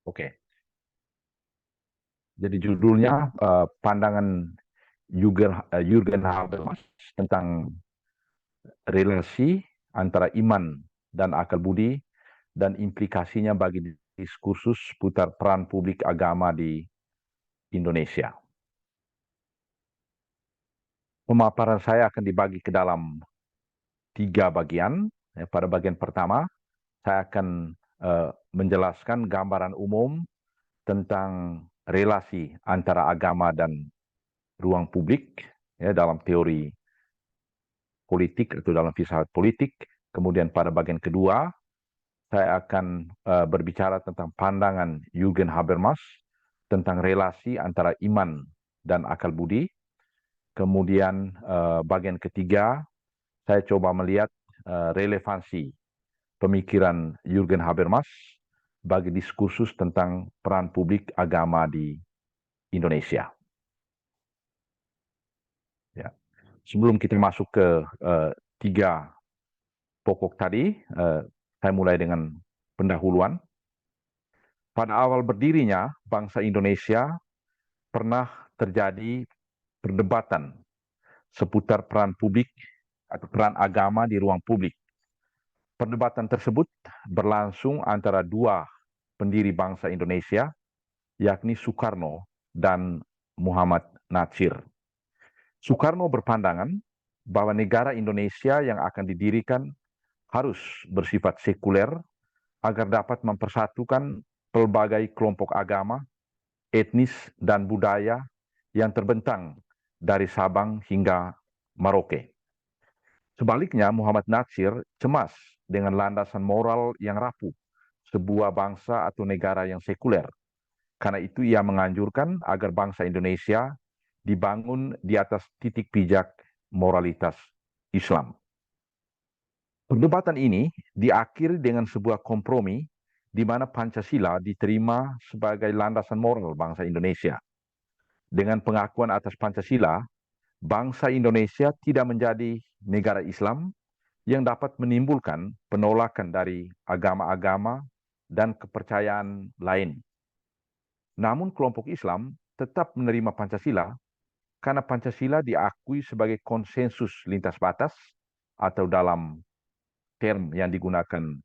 Oke, jadi judulnya pandangan Jürgen Habermas tentang relasi antara iman dan akal budi dan implikasinya bagi diskursus seputar peran publik agama di Indonesia. Pemaparan saya akan dibagi ke dalam 3 bagian. Pada bagian pertama, saya akan menjelaskan gambaran umum tentang relasi antara agama dan ruang publik dalam teori politik atau dalam filsafat politik. Kemudian pada bagian kedua, saya akan berbicara tentang pandangan Jürgen Habermas tentang relasi antara iman dan akal budi. Kemudian bagian ketiga, saya coba melihat relevansi pemikiran Jürgen Habermas bagi diskursus tentang peran publik agama di Indonesia. Ya. Sebelum kita masuk ke 3 pokok tadi, saya mulai dengan pendahuluan. Pada awal berdirinya bangsa Indonesia pernah terjadi perdebatan seputar peran publik atau peran agama di ruang publik. Perdebatan tersebut berlangsung antara 2 pendiri bangsa Indonesia, yakni Soekarno dan Muhammad Natsir. Soekarno berpandangan bahwa negara Indonesia yang akan didirikan harus bersifat sekuler agar dapat mempersatukan pelbagai kelompok agama, etnis, dan budaya yang terbentang dari Sabang hingga Merauke. Sebaliknya, Muhammad Natsir cemas dengan landasan moral yang rapuh sebuah bangsa atau negara yang sekuler. Karena itu ia menganjurkan agar bangsa Indonesia dibangun di atas titik pijak moralitas Islam. Perdebatan ini diakhiri dengan sebuah kompromi di mana Pancasila diterima sebagai landasan moral bangsa Indonesia. Dengan pengakuan atas Pancasila, bangsa Indonesia tidak menjadi negara Islam yang dapat menimbulkan penolakan dari agama-agama dan kepercayaan lain. Namun kelompok Islam tetap menerima Pancasila karena Pancasila diakui sebagai konsensus lintas batas atau dalam term yang digunakan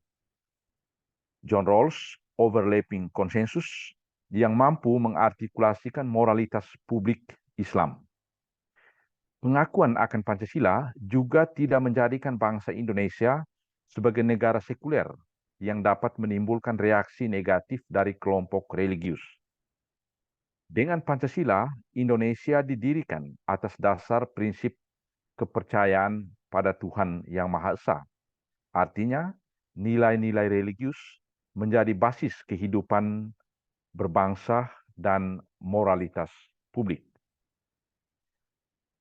John Rawls, overlapping konsensus yang mampu mengartikulasikan moralitas publik Islam. Pengakuan akan Pancasila juga tidak menjadikan bangsa Indonesia sebagai negara sekuler yang dapat menimbulkan reaksi negatif dari kelompok religius. Dengan Pancasila, Indonesia didirikan atas dasar prinsip kepercayaan pada Tuhan Yang Maha Esa. Artinya, nilai-nilai religius menjadi basis kehidupan berbangsa dan moralitas publik.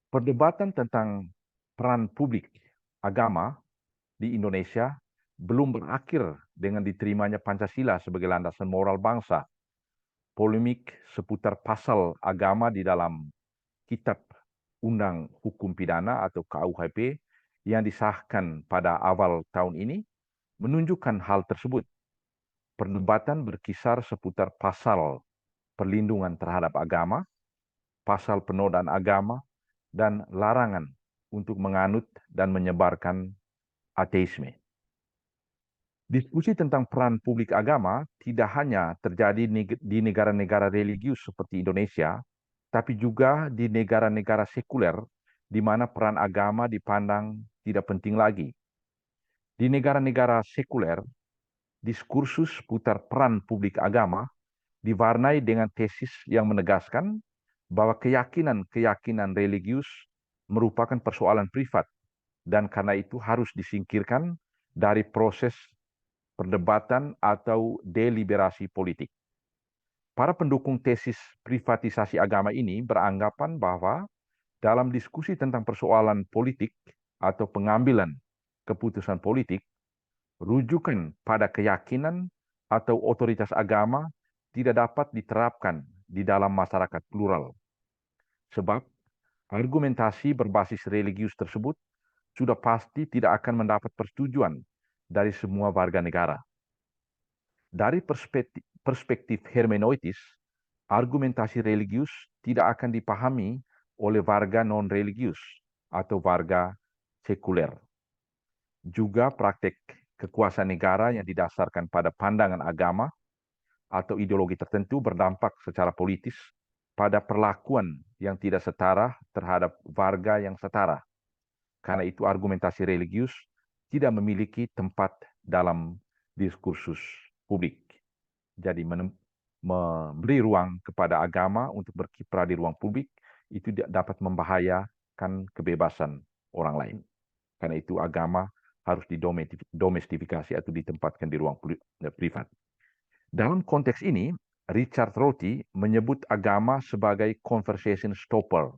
Perdebatan tentang peran publik agama di Indonesia belum berakhir dengan diterimanya Pancasila sebagai landasan moral bangsa. Polemik seputar pasal agama di dalam Kitab Undang Hukum Pidana atau KUHP yang disahkan pada awal tahun ini menunjukkan hal tersebut. Perdebatan berkisar seputar pasal perlindungan terhadap agama, pasal penodaan agama, dan larangan untuk menganut dan menyebarkan ateisme. Diskusi tentang peran publik agama tidak hanya terjadi di negara-negara religius seperti Indonesia, tapi juga di negara-negara sekuler di mana peran agama dipandang tidak penting lagi. Di negara-negara sekuler, diskursus putar peran publik agama diwarnai dengan tesis yang menegaskan bahwa keyakinan-keyakinan religius merupakan persoalan privat dan karena itu harus disingkirkan dari proses perdebatan atau deliberasi politik. Para pendukung tesis privatisasi agama ini beranggapan bahwa dalam diskusi tentang persoalan politik atau pengambilan keputusan politik, rujukan pada keyakinan atau otoritas agama tidak dapat diterapkan di dalam masyarakat plural. Sebab argumentasi berbasis religius tersebut sudah pasti tidak akan mendapat persetujuan dari semua warga negara. Dari perspektif hermeneutis, argumentasi religius tidak akan dipahami oleh warga non-religius atau warga sekuler. Juga praktek kekuasaan negara yang didasarkan pada pandangan agama atau ideologi tertentu berdampak secara politis pada perlakuan yang tidak setara terhadap warga yang setara. Karena itu argumentasi religius tidak memiliki tempat dalam diskursus publik. Jadi memberi ruang kepada agama untuk berkiprah di ruang publik itu dapat membahayakan kebebasan orang lain. Karena itu agama harus didomestifikasi atau ditempatkan di ruang privat. Dalam konteks ini, Richard Rorty menyebut agama sebagai conversation stopper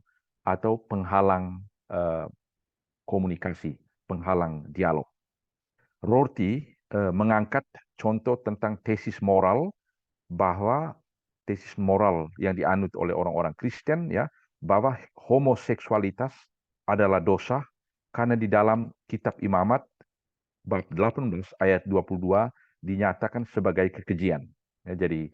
atau penghalang komunikasi, penghalang dialog. Rorty mengangkat contoh tentang tesis moral bahwa tesis moral yang dianut oleh orang-orang Kristen ya bahwa homoseksualitas adalah dosa karena di dalam kitab Imamat bab 18 ayat 22 dinyatakan sebagai kekejian. Ya, jadi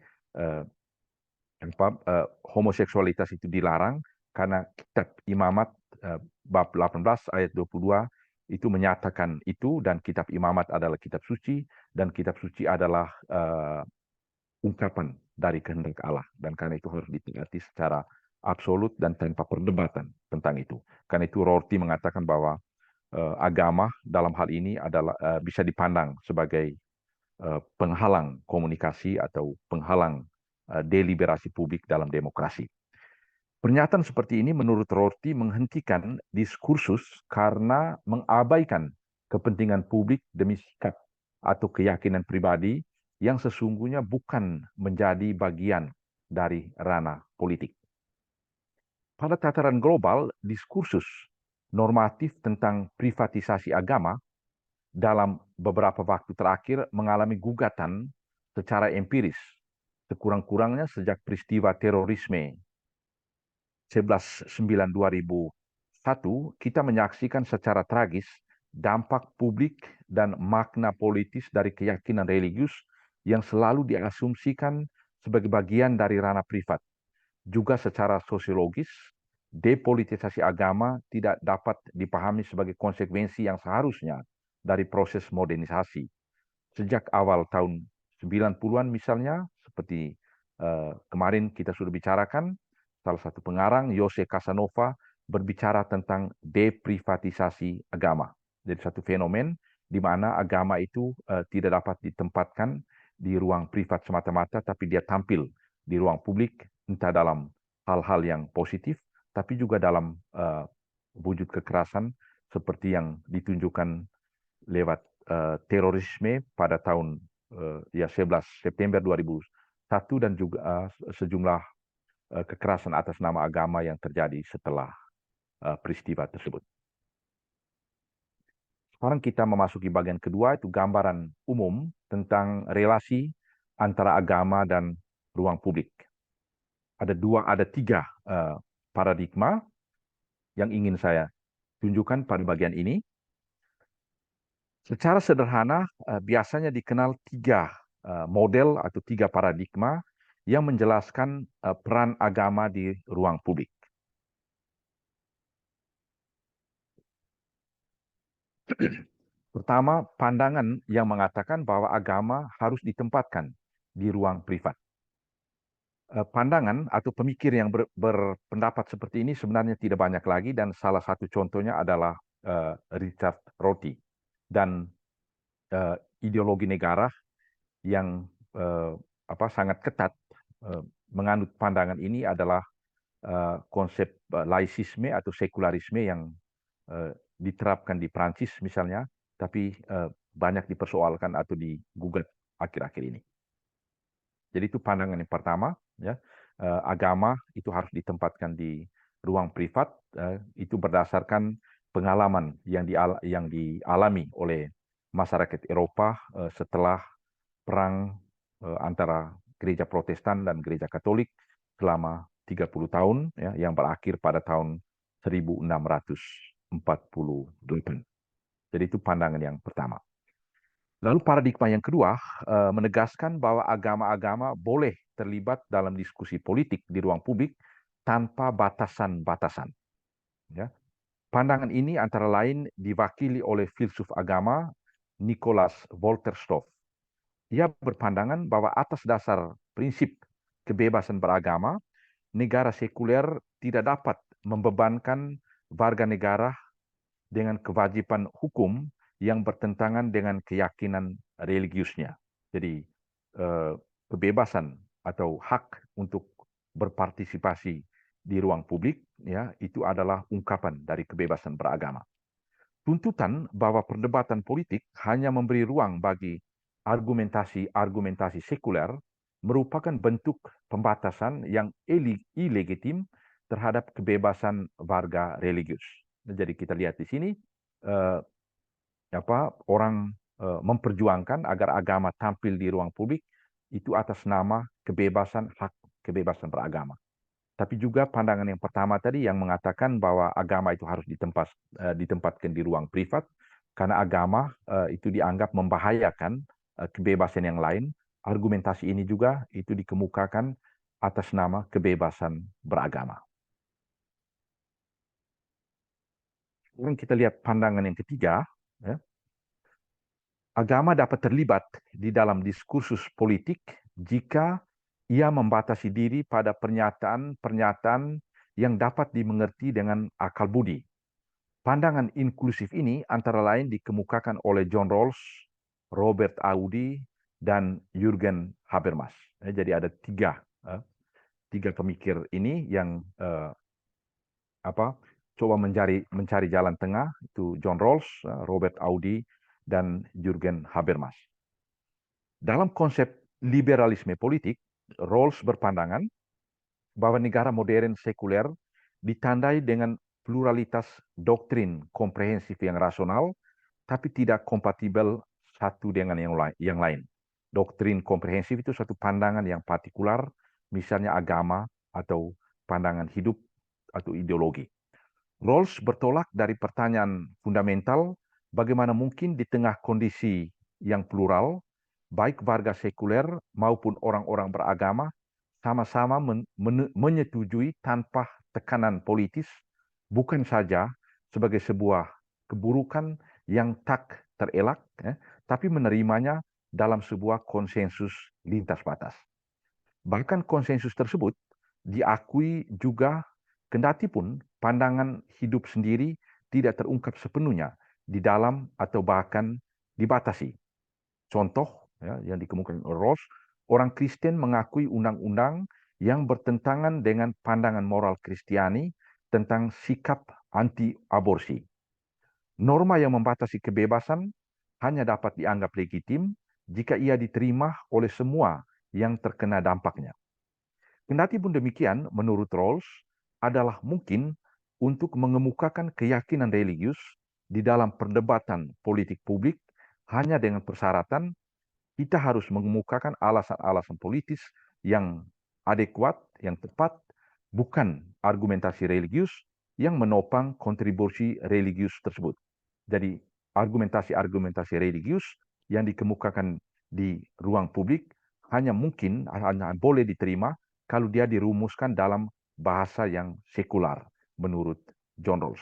homoseksualitas itu dilarang karena kitab Imamat bab 18 ayat 22 itu menyatakan itu, dan kitab Imamat adalah kitab suci, dan kitab suci adalah ungkapan dari kehendak Allah, dan karena itu harus ditaati secara absolut dan tanpa perdebatan tentang itu. Karena itu Rorty mengatakan bahwa agama dalam hal ini adalah bisa dipandang sebagai penghalang komunikasi atau penghalang deliberasi publik dalam demokrasi. Pernyataan seperti ini menurut Rorty menghentikan diskursus karena mengabaikan kepentingan publik demi sikap atau keyakinan pribadi yang sesungguhnya bukan menjadi bagian dari ranah politik. Pada tataran global, diskursus normatif tentang privatisasi agama dalam beberapa waktu terakhir mengalami gugatan secara empiris, sekurang-kurangnya sejak peristiwa terorisme 11/9/2001, kita menyaksikan secara tragis dampak publik dan makna politis dari keyakinan religius yang selalu diasumsikan sebagai bagian dari ranah privat. Juga secara sosiologis, depolitisasi agama tidak dapat dipahami sebagai konsekuensi yang seharusnya dari proses modernisasi. Sejak awal tahun 90-an misalnya, seperti kemarin kita sudah bicarakan, salah satu pengarang, Jose Casanova, berbicara tentang deprivatisasi agama. Jadi satu fenomen di mana agama itu tidak dapat ditempatkan di ruang privat semata-mata, tapi dia tampil di ruang publik, entah dalam hal-hal yang positif, tapi juga dalam wujud kekerasan seperti yang ditunjukkan lewat terorisme pada tahun 11 September 2001 dan juga sejumlah kekerasan atas nama agama yang terjadi setelah peristiwa tersebut. Sekarang kita memasuki bagian kedua, itu gambaran umum tentang relasi antara agama dan ruang publik. Ada tiga paradigma yang ingin saya tunjukkan pada bagian ini. Secara sederhana, biasanya dikenal tiga model atau tiga paradigma yang menjelaskan peran agama di ruang publik. Pertama, pandangan yang mengatakan bahwa agama harus ditempatkan di ruang privat. Pandangan atau pemikir yang berpendapat seperti ini sebenarnya tidak banyak lagi, dan salah satu contohnya adalah Richard Rorty. Dan ideologi negara yang sangat ketat menganut pandangan ini adalah konsep laisisme atau sekularisme yang diterapkan di Prancis misalnya, tapi banyak dipersoalkan atau digugat akhir-akhir ini. Jadi itu pandangan yang pertama, ya, agama itu harus ditempatkan di ruang privat, itu berdasarkan pengalaman yang dialami oleh masyarakat Eropa setelah perang antara gereja Protestan dan gereja Katolik selama 30 tahun, ya, yang berakhir pada tahun 1648. Jadi itu pandangan yang pertama. Lalu paradigma yang kedua menegaskan bahwa agama-agama boleh terlibat dalam diskusi politik di ruang publik tanpa batasan-batasan. Ya. Pandangan ini antara lain diwakili oleh filsuf agama Nicholas Wolterstorff. Ia berpandangan bahwa atas dasar prinsip kebebasan beragama, negara sekuler tidak dapat membebankan warga negara dengan kewajiban hukum yang bertentangan dengan keyakinan religiusnya. Jadi kebebasan atau hak untuk berpartisipasi di ruang publik ya itu adalah ungkapan dari kebebasan beragama. Tuntutan bahwa perdebatan politik hanya memberi ruang bagi argumentasi-argumentasi sekuler merupakan bentuk pembatasan yang ilegitim terhadap kebebasan warga religius. Jadi kita lihat di sini eh, orang memperjuangkan agar agama tampil di ruang publik itu atas nama kebebasan hak kebebasan beragama. Tapi juga pandangan yang pertama tadi yang mengatakan bahwa agama itu harus ditempatkan di ruang privat karena agama itu dianggap membahayakan kebebasan yang lain. Argumentasi ini juga itu dikemukakan atas nama kebebasan beragama. Sekarang kita lihat pandangan yang ketiga, ya. Agama dapat terlibat di dalam diskursus politik jika ia membatasi diri pada pernyataan-pernyataan yang dapat dimengerti dengan akal budi. Pandangan inklusif ini antara lain dikemukakan oleh John Rawls, Robert Audi, dan Jürgen Habermas. Jadi ada tiga pemikir ini yang coba mencari jalan tengah, itu John Rawls, Robert Audi, dan Jürgen Habermas. Dalam konsep liberalisme politik, Rawls berpandangan bahwa negara modern sekuler ditandai dengan pluralitas doktrin komprehensif yang rasional, tapi tidak kompatibel satu dengan yang lain. Doktrin komprehensif itu suatu pandangan yang partikular, misalnya agama atau pandangan hidup atau ideologi. Rawls bertolak dari pertanyaan fundamental, bagaimana mungkin di tengah kondisi yang plural, baik warga sekuler maupun orang-orang beragama, sama-sama menyetujui tanpa tekanan politis, bukan saja sebagai sebuah keburukan yang tak terelak, tapi menerimanya dalam sebuah konsensus lintas batas. Bahkan konsensus tersebut diakui juga kendati pun pandangan hidup sendiri tidak terungkap sepenuhnya di dalam atau bahkan dibatasi. Contoh yang dikemukakan Rawls, orang Kristen mengakui undang-undang yang bertentangan dengan pandangan moral Kristiani tentang sikap anti-aborsi. Norma yang membatasi kebebasan hanya dapat dianggap legitim jika ia diterima oleh semua yang terkena dampaknya. Kendati pun demikian, menurut Rawls, adalah mungkin untuk mengemukakan keyakinan religius di dalam perdebatan politik publik hanya dengan persyaratan kita harus mengemukakan alasan-alasan politis yang adekuat, yang tepat, bukan argumentasi religius yang menopang kontribusi religius tersebut. Jadi argumentasi-argumentasi religius yang dikemukakan di ruang publik hanya boleh diterima kalau dia dirumuskan dalam bahasa yang sekular, menurut John Rawls.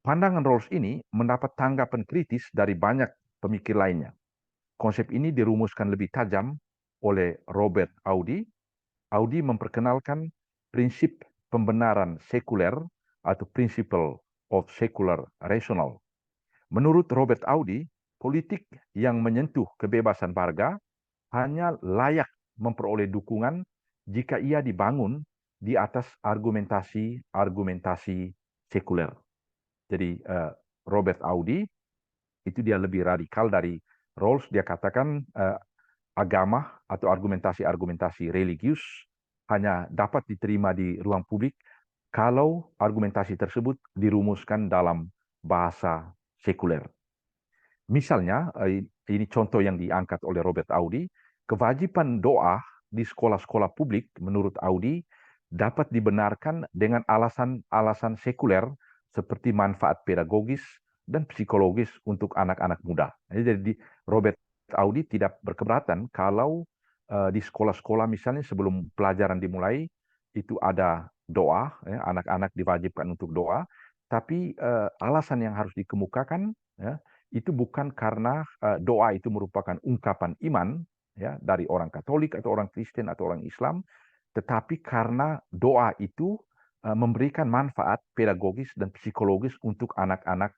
Pandangan Rawls ini mendapat tanggapan kritis dari banyak pemikir lainnya. Konsep ini dirumuskan lebih tajam oleh Robert Audi. Audi memperkenalkan prinsip pembenaran sekuler atau principle of secular rational. Menurut Robert Audi, politik yang menyentuh kebebasan warga hanya layak memperoleh dukungan jika ia dibangun di atas argumentasi-argumentasi sekuler. Jadi Robert Audi itu dia lebih radikal dari Rawls. Dia katakan agama atau argumentasi-argumentasi religius hanya dapat diterima di ruang publik kalau argumentasi tersebut dirumuskan dalam bahasa sekuler. Misalnya, ini contoh yang diangkat oleh Robert Audi, kewajiban doa di sekolah-sekolah publik menurut Audi dapat dibenarkan dengan alasan-alasan sekuler seperti manfaat pedagogis dan psikologis untuk anak-anak muda. Jadi Robert Audi tidak berkeberatan kalau di sekolah-sekolah misalnya sebelum pelajaran dimulai itu ada doa, ya, anak-anak diwajibkan untuk doa, tapi alasan yang harus dikemukakan, ya, itu bukan karena doa itu merupakan ungkapan iman, ya, dari orang Katolik atau orang Kristen atau orang Islam, tetapi karena doa itu memberikan manfaat pedagogis dan psikologis untuk anak-anak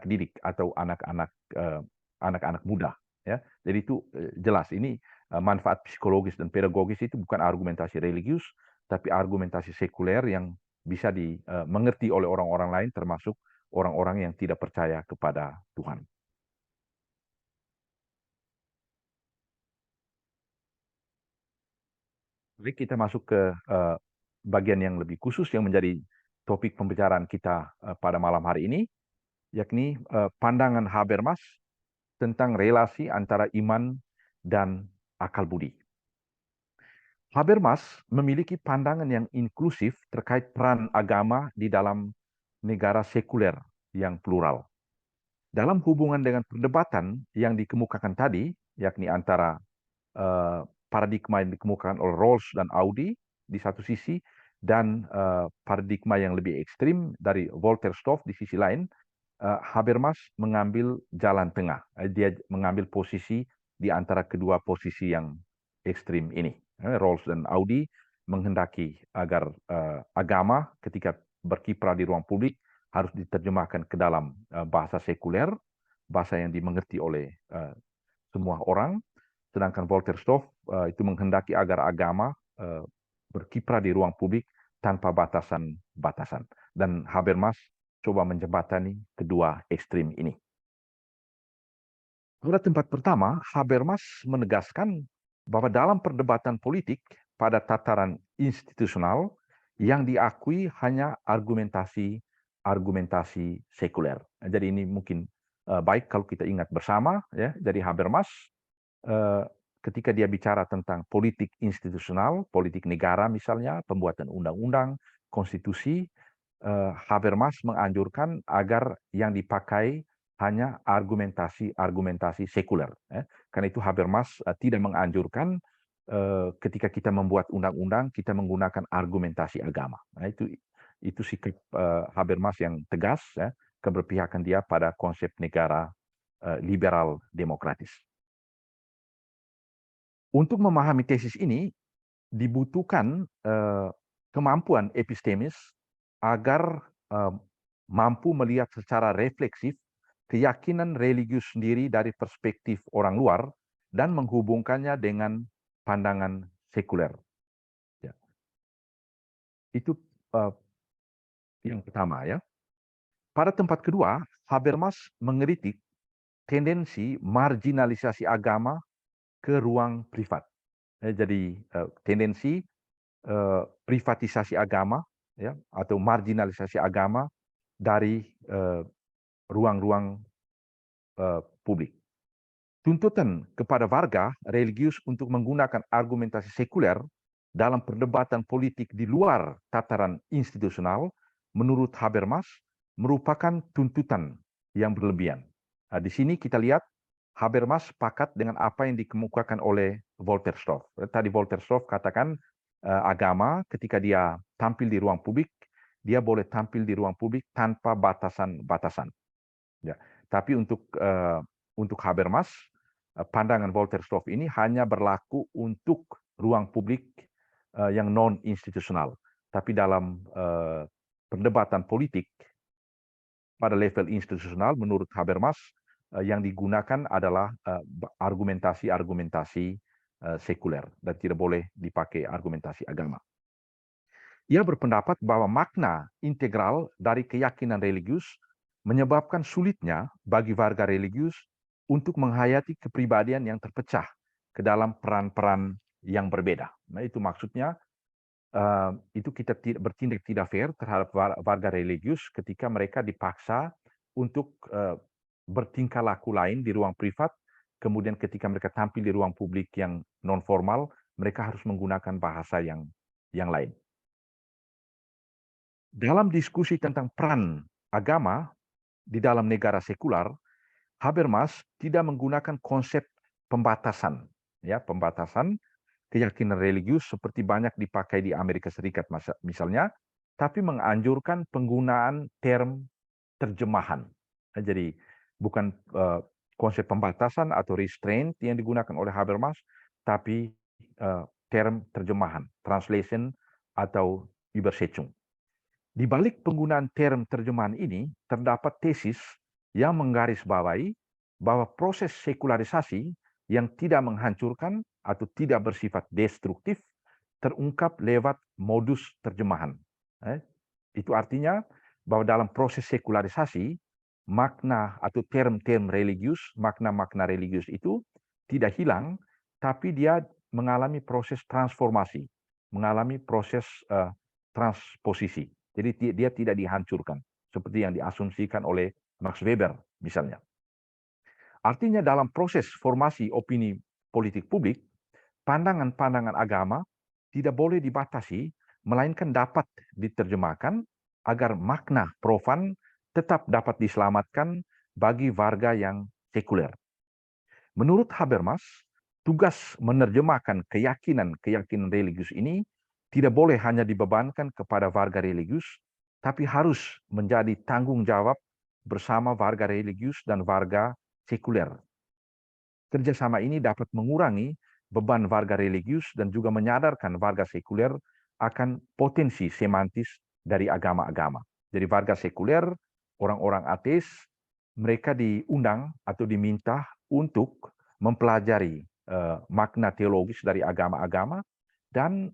didik atau anak-anak muda, ya. Jadi itu jelas ini manfaat psikologis dan pedagogis itu bukan argumentasi religius tapi argumentasi sekuler yang bisa dimengerti oleh orang-orang lain termasuk orang-orang yang tidak percaya kepada Tuhan. Baik, kita masuk ke bagian yang lebih khusus yang menjadi topik pembicaraan kita pada malam hari ini, yakni pandangan Habermas tentang relasi antara iman dan akal budi. Habermas memiliki pandangan yang inklusif terkait peran agama di dalam negara sekuler yang plural. Dalam hubungan dengan perdebatan yang dikemukakan tadi, yakni antara paradigma yang dikemukakan oleh Rawls dan Audi di satu sisi, dan paradigma yang lebih ekstrim dari Walter Stoff di sisi lain, Habermas mengambil jalan tengah. Dia mengambil posisi di antara kedua posisi yang ekstrim ini. Rawls dan Audi menghendaki agar agama ketika berkiprah di ruang publik harus diterjemahkan ke dalam bahasa sekuler, bahasa yang dimengerti oleh semua orang. Sedangkan Walter Stoff itu menghendaki agar agama berkiprah di ruang publik tanpa batasan-batasan. Dan Habermas coba menjembatani kedua ekstrim ini. Pada tempat pertama, Habermas menegaskan bahwa dalam perdebatan politik pada tataran institusional yang diakui hanya argumentasi sekuler. Jadi ini mungkin baik kalau kita ingat bersama, ya. Jadi Habermas ketika dia bicara tentang politik institusional, politik negara misalnya, pembuatan undang-undang, konstitusi, Habermas menganjurkan agar yang dipakai hanya argumentasi sekuler. Karena itu Habermas tidak menganjurkan ketika kita membuat undang-undang kita menggunakan argumentasi agama. Nah, itu sikap Habermas yang tegas, ya, keberpihakan dia pada konsep negara liberal demokratis. Untuk memahami tesis ini dibutuhkan kemampuan epistemis agar mampu melihat secara refleksif keyakinan religius sendiri dari perspektif orang luar dan menghubungkannya dengan pandangan sekuler. Ya. Itu yang pertama, ya. Pada tempat kedua, Habermas mengkritik tendensi marginalisasi agama ke ruang privat. Jadi tendensi privatisasi agama, ya, atau marginalisasi agama dari ruang-ruang publik. Tuntutan kepada warga religius untuk menggunakan argumentasi sekuler dalam perdebatan politik di luar tataran institusional, menurut Habermas, merupakan tuntutan yang berlebihan. Nah, di sini kita lihat Habermas sepakat dengan apa yang dikemukakan oleh Walter Stoff. Tadi Walter Stoff katakan agama ketika dia tampil di ruang publik, dia boleh tampil di ruang publik tanpa batasan-batasan. Ya. Tapi untuk Habermas, pandangan Walter Stoff ini hanya berlaku untuk ruang publik yang non-institusional. Tapi dalam perdebatan politik pada level institusional, menurut Habermas, yang digunakan adalah argumentasi sekuler dan tidak boleh dipakai argumentasi agama. Ia berpendapat bahwa makna integral dari keyakinan religius menyebabkan sulitnya bagi warga religius untuk menghayati kepribadian yang terpecah ke dalam peran-peran yang berbeda. Nah, itu maksudnya itu kita bertindak tidak fair terhadap warga religius ketika mereka dipaksa untuk bertingkah laku lain di ruang privat, kemudian ketika mereka tampil di ruang publik yang non formal, mereka harus menggunakan bahasa yang lain. Dalam diskusi tentang peran agama di dalam negara sekular, Habermas tidak menggunakan konsep pembatasan, ya, pembatasan keyakinan religius seperti banyak dipakai di Amerika Serikat misalnya, tapi menganjurkan penggunaan term terjemahan. Jadi bukan konsep pembatasan atau restraint yang digunakan oleh Habermas, tapi term terjemahan, translation atau Übersetzung. Di balik penggunaan term terjemahan ini, terdapat tesis yang menggarisbawahi bahwa proses sekularisasi yang tidak menghancurkan atau tidak bersifat destruktif terungkap lewat modus terjemahan. Itu artinya bahwa dalam proses sekularisasi, makna atau term-term religius, makna-makna religius itu tidak hilang, tapi dia mengalami proses transformasi, mengalami proses transposisi. Jadi dia tidak dihancurkan, seperti yang diasumsikan oleh Max Weber misalnya. Artinya dalam proses formasi opini politik publik, pandangan-pandangan agama tidak boleh dibatasi, melainkan dapat diterjemahkan agar makna profan tetap dapat diselamatkan bagi warga yang sekuler. Menurut Habermas, tugas menerjemahkan keyakinan-keyakinan religius ini tidak boleh hanya dibebankan kepada warga religius, tapi harus menjadi tanggung jawab bersama warga religius dan warga sekuler. Kerjasama ini dapat mengurangi beban warga religius dan juga menyadarkan warga sekuler akan potensi semantis dari agama-agama. Jadi warga sekuler, orang-orang ateis, mereka diundang atau diminta untuk mempelajari makna teologis dari agama-agama dan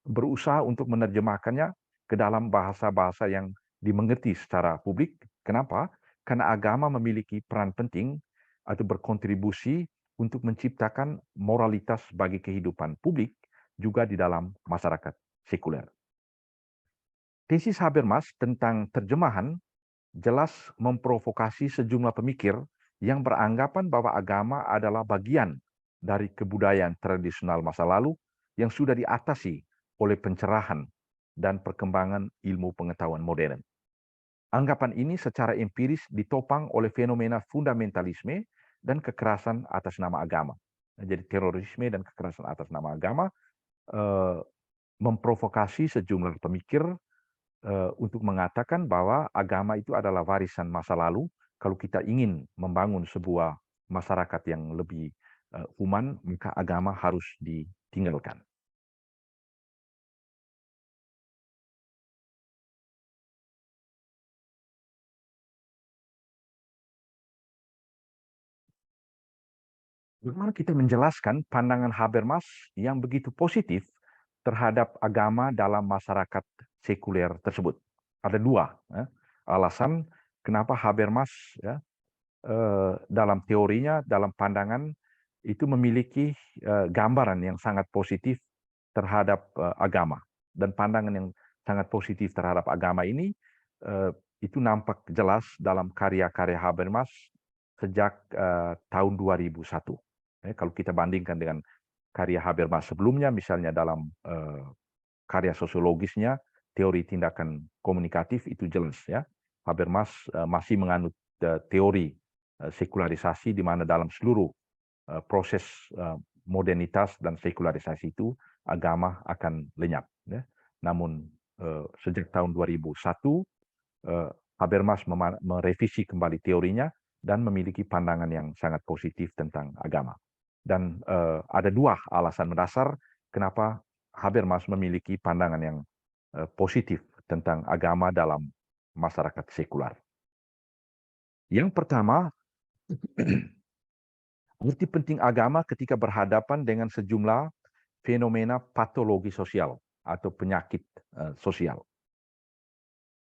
berusaha untuk menerjemahkannya ke dalam bahasa-bahasa yang dimengerti secara publik. Kenapa? Karena agama memiliki peran penting atau berkontribusi untuk menciptakan moralitas bagi kehidupan publik juga di dalam masyarakat sekuler. Tesis Habermas tentang terjemahan jelas memprovokasi sejumlah pemikir yang beranggapan bahwa agama adalah bagian dari kebudayaan tradisional masa lalu yang sudah diatasi oleh pencerahan dan perkembangan ilmu pengetahuan modern. Anggapan ini secara empiris ditopang oleh fenomena fundamentalisme dan kekerasan atas nama agama. Jadi terorisme dan kekerasan atas nama agama memprovokasi sejumlah pemikir untuk mengatakan bahwa agama itu adalah warisan masa lalu. Kalau kita ingin membangun sebuah masyarakat yang lebih human, maka agama harus ditinggalkan. Bagaimana kita menjelaskan pandangan Habermas yang begitu positif terhadap agama dalam masyarakat sekuler tersebut? Ada dua alasan kenapa Habermas dalam teorinya, dalam pandangan itu memiliki gambaran yang sangat positif terhadap agama. Dan pandangan yang sangat positif terhadap agama ini itu nampak jelas dalam karya-karya Habermas sejak tahun 2001. Kalau kita bandingkan dengan karya Habermas sebelumnya, misalnya dalam karya sosiologisnya, teori tindakan komunikatif, itu jelas ya. Habermas masih menganut teori sekularisasi di mana dalam seluruh proses modernitas dan sekularisasi itu agama akan lenyap. Ya. Namun sejak tahun 2001 Habermas merevisi kembali teorinya dan memiliki pandangan yang sangat positif tentang agama. Dan ada dua alasan mendasar kenapa Habermas memiliki pandangan yang positif tentang agama dalam masyarakat sekular. Yang pertama, arti penting agama ketika berhadapan dengan sejumlah fenomena patologi sosial atau penyakit sosial.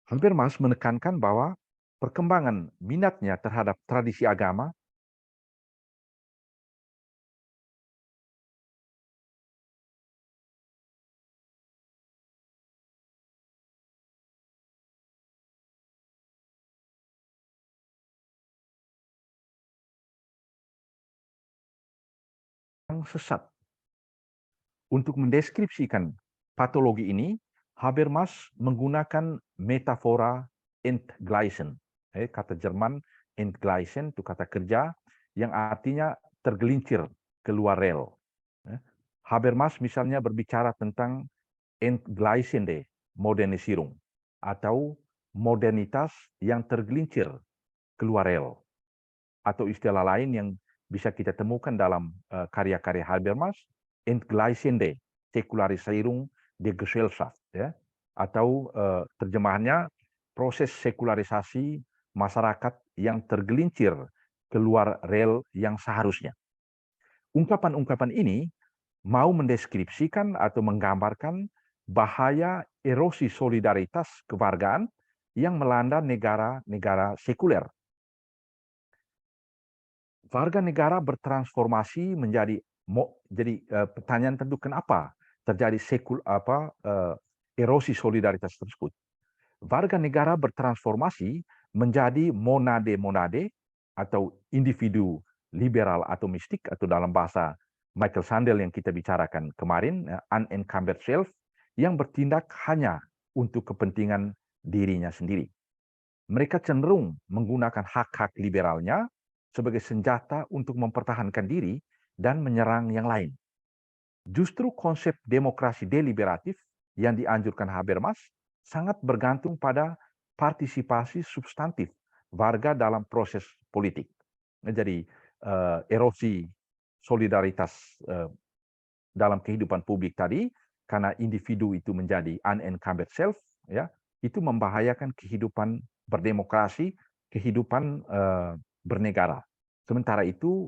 Habermas menekankan bahwa perkembangan minatnya terhadap tradisi agama yang sesat. Untuk mendeskripsikan patologi ini, Habermas menggunakan metafora Entgleisen Kata Jerman entgleisen itu kata kerja yang artinya tergelincir keluar rel. Habermas misalnya berbicara tentang entgleisende Modernisierung atau modernitas yang tergelincir keluar rel, atau istilah lain yang bisa kita temukan dalam karya-karya Habermas, entgleisende Säkularisierung der Gesellschaft, ya, atau terjemahannya proses sekularisasi masyarakat yang tergelincir keluar rel yang seharusnya. Ungkapan-ungkapan ini mau mendeskripsikan atau menggambarkan bahaya erosi solidaritas kewargaan yang melanda negara-negara sekuler. Warga negara bertransformasi menjadi pertanyaan tentu kenapa terjadi erosi solidaritas tersebut. Warga negara bertransformasi menjadi monade-monade atau individu liberal atau mistik, atau dalam bahasa Michael Sandel yang kita bicarakan kemarin, unencumbered self, yang bertindak hanya untuk kepentingan dirinya sendiri. Mereka cenderung menggunakan hak-hak liberalnya sebagai senjata untuk mempertahankan diri dan menyerang yang lain. Justru konsep demokrasi deliberatif yang dianjurkan Habermas sangat bergantung pada partisipasi substantif warga dalam proses politik. Jadi erosi solidaritas dalam kehidupan publik tadi, karena individu itu menjadi unencumbered self, ya, itu membahayakan kehidupan berdemokrasi, kehidupan bernegara. Sementara itu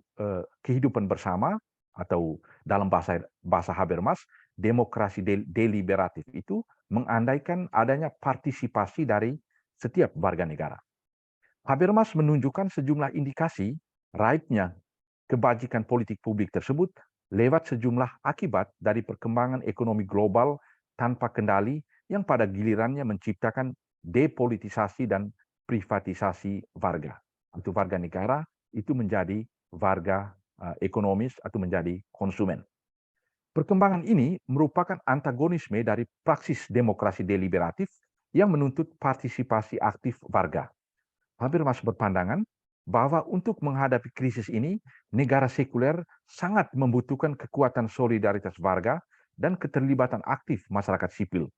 kehidupan bersama, atau dalam bahasa Habermas, demokrasi deliberatif itu mengandaikan adanya partisipasi dari setiap warga negara. Habermas menunjukkan sejumlah indikasi raibnya kebajikan politik publik tersebut lewat sejumlah akibat dari perkembangan ekonomi global tanpa kendali yang pada gilirannya menciptakan depolitisasi dan privatisasi warga. Untuk warga negara itu menjadi warga ekonomis atau menjadi konsumen. Perkembangan ini merupakan antagonisme dari praksis demokrasi deliberatif yang menuntut partisipasi aktif warga. Habermas berpandangan bahwa untuk menghadapi krisis ini, negara sekuler sangat membutuhkan kekuatan solidaritas warga dan keterlibatan aktif masyarakat sipil.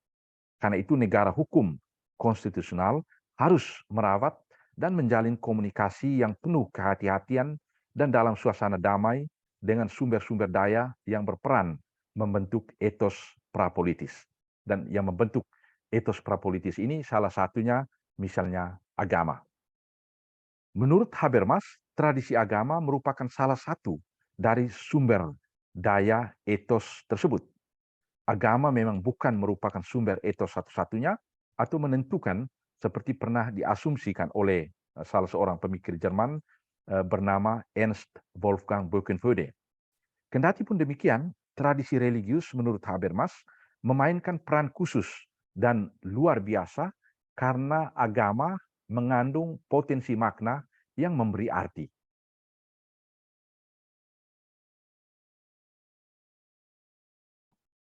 Karena itu negara hukum konstitusional harus merawat dan menjalin komunikasi yang penuh kehati-hatian dan dalam suasana damai dengan sumber-sumber daya yang berperan membentuk etos prapolitis. Dan yang membentuk etos prapolitis ini salah satunya misalnya agama. Menurut Habermas, tradisi agama merupakan salah satu dari sumber daya etos tersebut. Agama memang bukan merupakan sumber etos satu-satunya atau menentukan, seperti pernah diasumsikan oleh salah seorang pemikir Jerman bernama Ernst Wolfgang Böckenförde. Kendati pun demikian, tradisi religius menurut Habermas memainkan peran khusus dan luar biasa karena agama mengandung potensi makna yang memberi arti.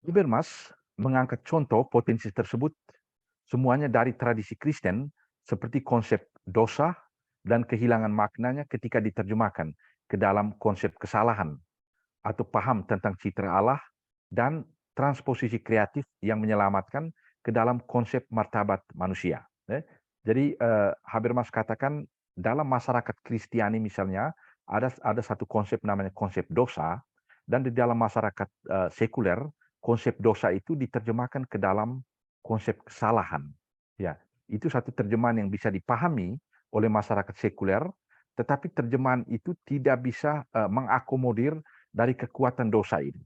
Habermas mengangkat contoh potensi tersebut semuanya dari tradisi Kristen, seperti konsep dosa dan kehilangan maknanya ketika diterjemahkan ke dalam konsep kesalahan, atau paham tentang citra Allah, dan transposisi kreatif yang menyelamatkan ke dalam konsep martabat manusia. Jadi Habermas katakan dalam masyarakat Kristiani misalnya ada satu konsep namanya konsep dosa, dan di dalam masyarakat sekuler konsep dosa itu diterjemahkan ke dalam konsep kesalahan. Ya, itu satu terjemahan yang bisa dipahami oleh masyarakat sekuler, tetapi terjemahan itu tidak bisa mengakomodir dari kekuatan dosa ini.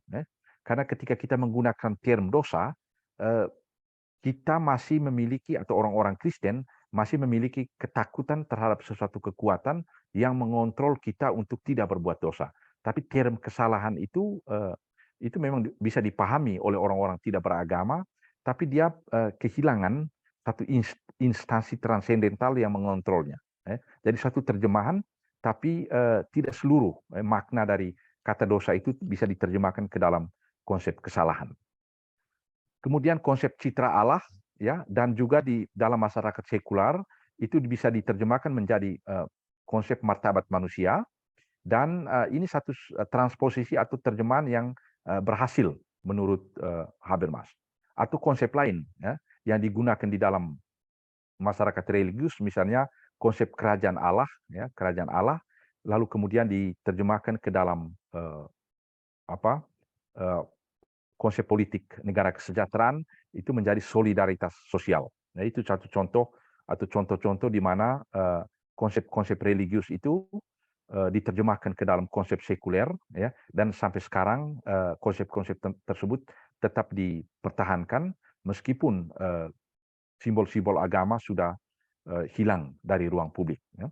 Karena ketika kita menggunakan term dosa, kita masih memiliki, atau orang-orang Kristen masih memiliki ketakutan terhadap sesuatu kekuatan yang mengontrol kita untuk tidak berbuat dosa. Tapi term kesalahan itu memang bisa dipahami oleh orang-orang tidak beragama, tapi dia kehilangan satu instansi transendental yang mengontrolnya. Jadi satu terjemahan, tapi tidak seluruh makna dari kata dosa itu bisa diterjemahkan ke dalam konsep kesalahan. Kemudian konsep citra Allah, ya, dan juga di dalam masyarakat sekular itu bisa diterjemahkan menjadi konsep martabat manusia, dan ini satu transposisi atau terjemahan yang berhasil menurut Habermas. Atau konsep lain ya, yang digunakan di dalam masyarakat religius, misalnya konsep kerajaan Allah, ya, kerajaan Allah, lalu kemudian diterjemahkan ke dalam apa konsep politik negara kesejahteraan, itu menjadi solidaritas sosial. Nah, itu satu contoh atau contoh-contoh di mana konsep-konsep religius itu diterjemahkan ke dalam konsep sekuler, ya, dan sampai sekarang konsep-konsep tersebut tetap dipertahankan meskipun simbol-simbol agama sudah hilang dari ruang publik. Ya.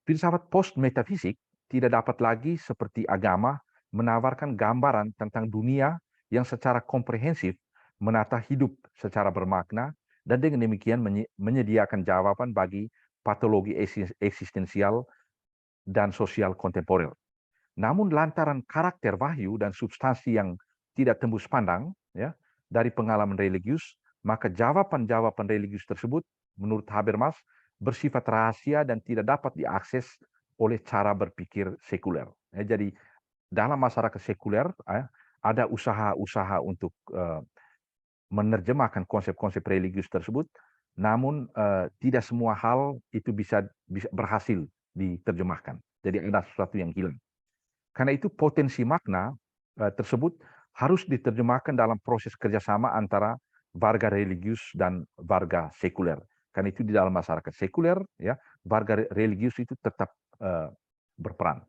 Filsafat post-metafisik tidak dapat lagi seperti agama menawarkan gambaran tentang dunia yang secara komprehensif menata hidup secara bermakna dan dengan demikian menyediakan jawaban bagi patologi eksistensial dan sosial kontemporer. Namun lantaran karakter wahyu dan substansi yang tidak tembus pandang ya, dari pengalaman religius, maka jawaban-jawaban religius tersebut menurut Habermas bersifat rahasia dan tidak dapat diakses oleh cara berpikir sekuler. Ya, jadi dalam masyarakat sekuler ada usaha-usaha untuk menerjemahkan konsep-konsep religius tersebut, namun tidak semua hal itu bisa berhasil diterjemahkan. Jadi ada sesuatu yang hilang. Karena itu potensi makna tersebut harus diterjemahkan dalam proses kerjasama antara warga religius dan warga sekuler. Karena itu di dalam masyarakat sekuler, ya, warga religius itu tetap berperan.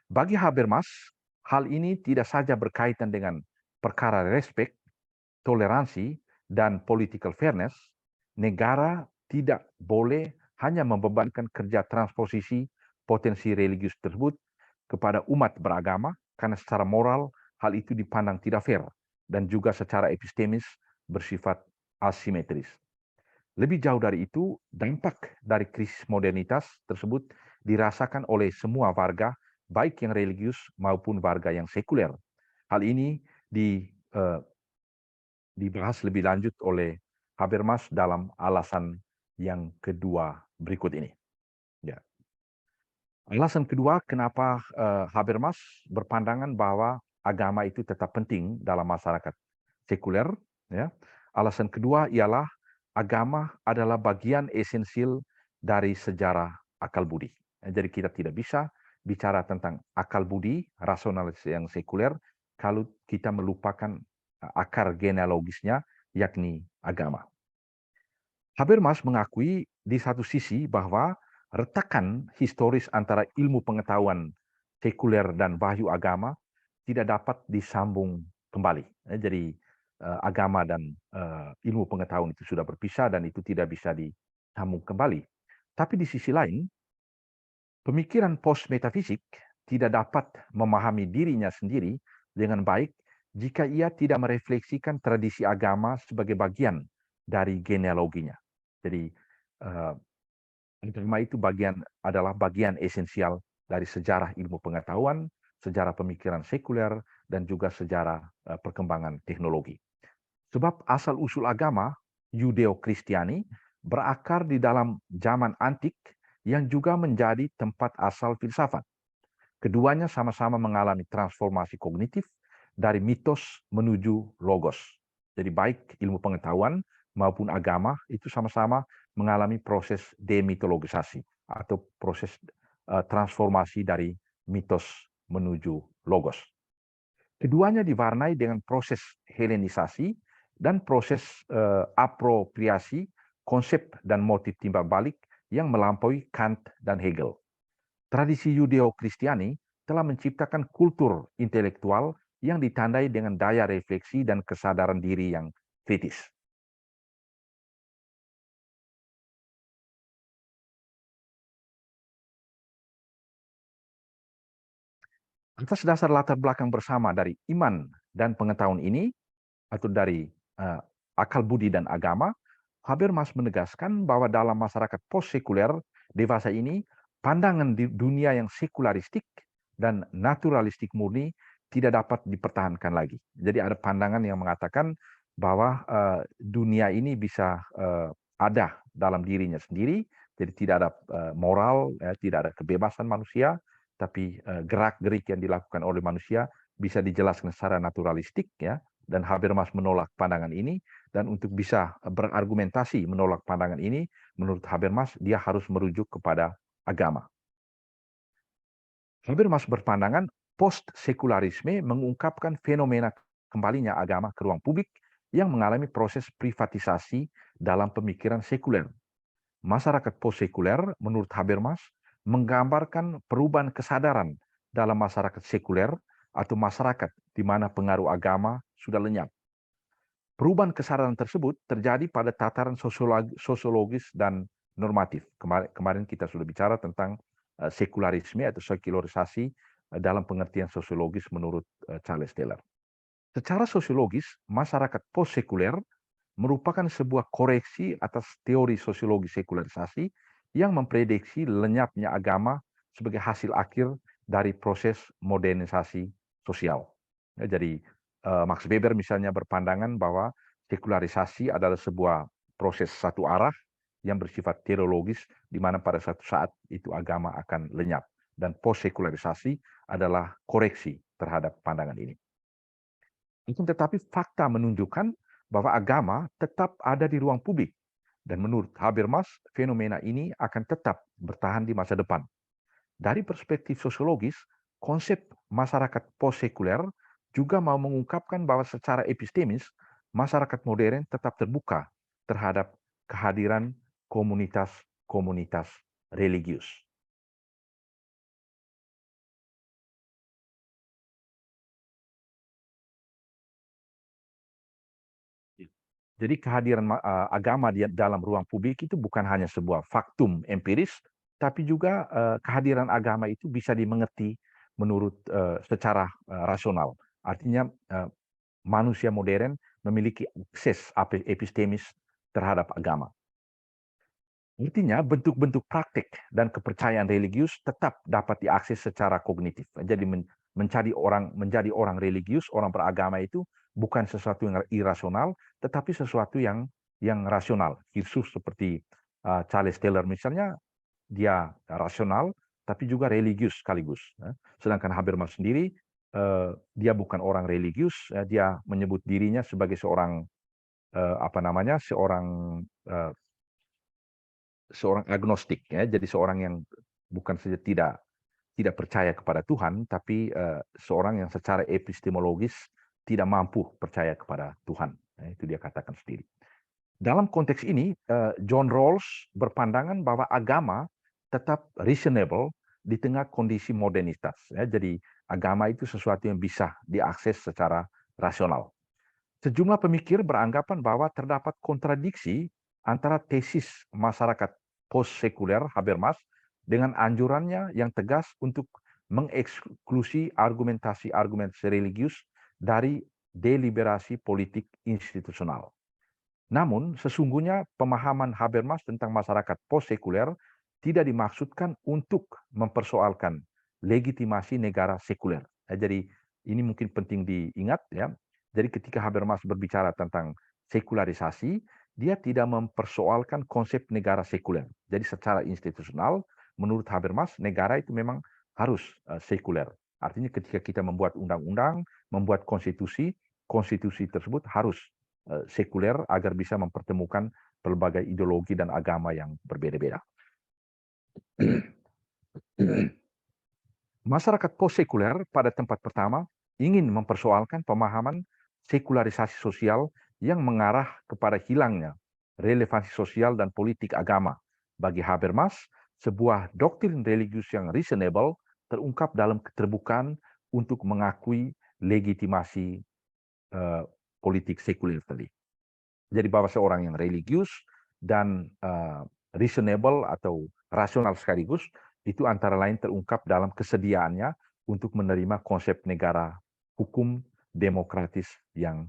Bagi Habermas, hal ini tidak saja berkaitan dengan perkara respek, toleransi, dan political fairness. Negara tidak boleh hanya membebankan kerja transposisi potensi religius tersebut kepada umat beragama, karena secara moral hal itu dipandang tidak fair dan juga secara epistemis bersifat asimetris. Lebih jauh dari itu, dampak dari krisis modernitas tersebut dirasakan oleh semua warga, baik yang religius maupun warga yang sekuler. Hal ini dibahas lebih lanjut oleh Habermas dalam alasan yang kedua berikut ini. Ya. Alasan kedua kenapa Habermas berpandangan bahwa agama itu tetap penting dalam masyarakat sekuler. Ya. Alasan kedua ialah agama adalah bagian esensial dari sejarah akal budi. Jadi kita tidak bisa bicara tentang akal budi, rasionalis yang sekuler, kalau kita melupakan akar genealogisnya, yakni agama. Habermas mengakui di satu sisi bahwa retakan historis antara ilmu pengetahuan sekuler dan wahyu agama tidak dapat disambung kembali. Jadi agama dan ilmu pengetahuan itu sudah berpisah dan itu tidak bisa disambung kembali. Tapi di sisi lain, pemikiran post-metafisik tidak dapat memahami dirinya sendiri dengan baik jika ia tidak merefleksikan tradisi agama sebagai bagian dari genealoginya. Jadi agama itu adalah bagian esensial dari sejarah ilmu pengetahuan, sejarah pemikiran sekuler, dan juga sejarah perkembangan teknologi. Sebab asal-usul agama, Yudeo-Kristiani, berakar di dalam zaman antik yang juga menjadi tempat asal filsafat. Keduanya sama-sama mengalami transformasi kognitif dari mitos menuju logos. Jadi baik ilmu pengetahuan maupun agama itu sama-sama mengalami proses demitologisasi atau proses transformasi dari mitos menuju logos. Keduanya diwarnai dengan proses helenisasi dan proses apropriasi konsep dan motif timbal balik yang melampaui Kant dan Hegel. Tradisi Yudeo-Kristiani telah menciptakan kultur intelektual yang ditandai dengan daya refleksi dan kesadaran diri yang kritis. Atas dasar latar belakang bersama dari iman dan pengetahuan ini, atau dari akal budi dan agama, Habermas menegaskan bahwa dalam masyarakat post-sekuler dewasa ini, pandangan di dunia yang sekularistik dan naturalistik murni tidak dapat dipertahankan lagi. Jadi ada pandangan yang mengatakan bahwa dunia ini bisa ada dalam dirinya sendiri, jadi tidak ada moral, tidak ada kebebasan manusia, tapi gerak-gerik yang dilakukan oleh manusia bisa dijelaskan secara naturalistik, ya. Dan Habermas menolak pandangan ini, dan untuk bisa berargumentasi menolak pandangan ini, menurut Habermas dia harus merujuk kepada agama. Habermas berpandangan post-sekularisme mengungkapkan fenomena kembalinya agama ke ruang publik yang mengalami proses privatisasi dalam pemikiran sekuler. Masyarakat post-sekuler, menurut Habermas, menggambarkan perubahan kesadaran dalam masyarakat sekuler atau masyarakat di mana pengaruh agama sudah lenyap. Perubahan kesadaran tersebut terjadi pada tataran sosiologis dan normatif. Kemarin kita sudah bicara tentang sekularisme atau sekularisasi dalam pengertian sosiologis menurut Charles Taylor. Secara sosiologis, masyarakat post-sekuler merupakan sebuah koreksi atas teori sosiologi sekularisasi yang memprediksi lenyapnya agama sebagai hasil akhir dari proses modernisasi sosial. Ya, jadi Max Weber misalnya berpandangan bahwa sekularisasi adalah sebuah proses satu arah yang bersifat teologis, di mana pada suatu saat itu agama akan lenyap. Dan post-sekularisasi adalah koreksi terhadap pandangan ini. Tetapi fakta menunjukkan bahwa agama tetap ada di ruang publik. Dan menurut Habermas, fenomena ini akan tetap bertahan di masa depan. Dari perspektif sosiologis, konsep masyarakat post-sekuler juga mau mengungkapkan bahwa secara epistemis, masyarakat modern tetap terbuka terhadap kehadiran komunitas-komunitas religius. Jadi kehadiran agama di dalam ruang publik itu bukan hanya sebuah faktum empiris, tapi juga kehadiran agama itu bisa dimengerti menurut secara rasional. Artinya manusia modern memiliki akses epistemis terhadap agama. Artinya bentuk-bentuk praktik dan kepercayaan religius tetap dapat diakses secara kognitif. Jadi menjadi orang religius, orang beragama itu bukan sesuatu yang irasional, tetapi sesuatu yang rasional. Filsuf seperti Charles Taylor misalnya, dia rasional, tapi juga religius sekaligus. Sedangkan Habermas sendiri, dia bukan orang religius, dia menyebut dirinya sebagai seorang seorang agnostik, ya. Jadi seorang yang bukan saja tidak percaya kepada Tuhan, tapi seorang yang secara epistemologis tidak mampu percaya kepada Tuhan. Ya, itu dia katakan sendiri. Dalam konteks ini, John Rawls berpandangan bahwa agama tetap reasonable di tengah kondisi modernitas. Ya, jadi agama itu sesuatu yang bisa diakses secara rasional. Sejumlah pemikir beranggapan bahwa terdapat kontradiksi antara tesis masyarakat post-sekuler Habermas dengan anjurannya yang tegas untuk mengeksklusi argumentasi-argumentasi religius dari deliberasi politik institusional. Namun, sesungguhnya pemahaman Habermas tentang masyarakat post-sekuler tidak dimaksudkan untuk mempersoalkan legitimasi negara sekuler. Jadi ini mungkin penting diingat, ya. Jadi ketika Habermas berbicara tentang sekularisasi, dia tidak mempersoalkan konsep negara sekuler. Jadi secara institusional, menurut Habermas, negara itu memang harus sekuler. Artinya ketika kita membuat undang-undang, membuat konstitusi, konstitusi tersebut harus sekuler agar bisa mempertemukan pelbagai ideologi dan agama yang berbeda-beda. Masyarakat post-sekuler pada tempat pertama ingin mempersoalkan pemahaman sekularisasi sosial yang mengarah kepada hilangnya relevansi sosial dan politik agama. Bagi Habermas, sebuah doktrin religius yang reasonable terungkap dalam keterbukaan untuk mengakui legitimasi politik sekuler tadi. Jadi bahwa seorang yang religius dan reasonable atau rasional sekaligus itu antara lain terungkap dalam kesediaannya untuk menerima konsep negara hukum demokratis yang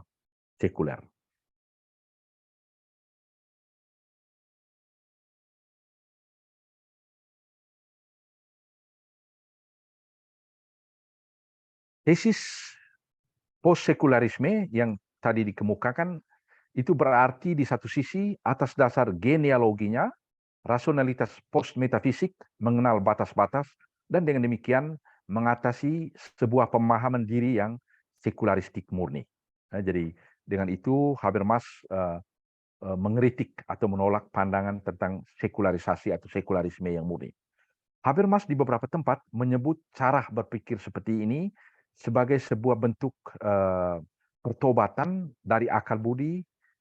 sekuler. Tesis post-sekularisme yang tadi dikemukakan Itu berarti di satu sisi atas dasar genealoginya, rasionalitas post-metafisik mengenal batas-batas dan dengan demikian mengatasi sebuah pemahaman diri yang sekularistik murni. Jadi dengan itu Habermas mengeritik atau menolak pandangan tentang sekularisasi atau sekularisme yang murni. Habermas di beberapa tempat menyebut cara berpikir seperti ini sebagai sebuah bentuk pertobatan dari akal budi